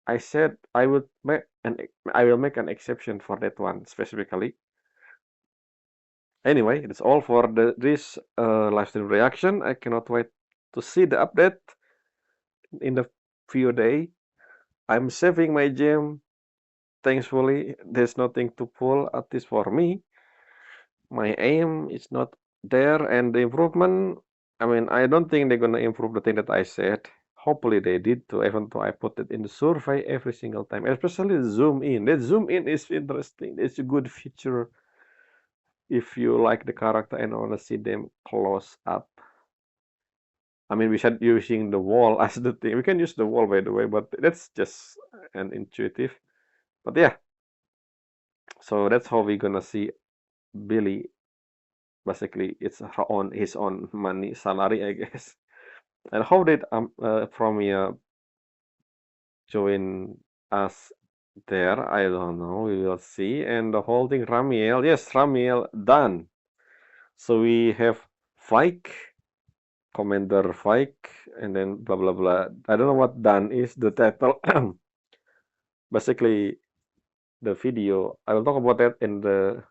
I said I will make an exception for that one specifically. Anyway, it's all for this live stream reaction. I cannot wait to see the update in the few day. I'm saving my gem. Thankfully, there's nothing to pull, at least for me. My aim is not there, and the improvement I mean, I don't think they're gonna improve the thing that I said. Hopefully they did too, even though I put it in the survey every single time, especially the zoom in. That zoom in is interesting. It's a good feature if you like the character and want to see them close up. I mean, we said using the wall as the thing. We can use the wall, by the way, but that's just an intuitive. But yeah, so that's how we're gonna see Billy. Basically, it's on his own money salary, I guess. And how did Promia join us there? I don't know. We will see. And the whole thing, Ramiel. Yes, Ramiel done. So we have Vike, Commander Vike, and then blah blah blah. I don't know what done is the title. Basically, the video. I will talk about that in the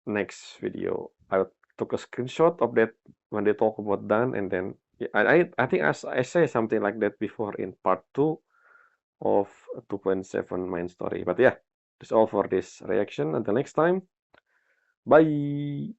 next video. I took a screenshot of that when they talk about done, and then yeah, I think I say something like that before in part 2 of 2.7 main story. But yeah, that's all for this reaction. Until next time, bye.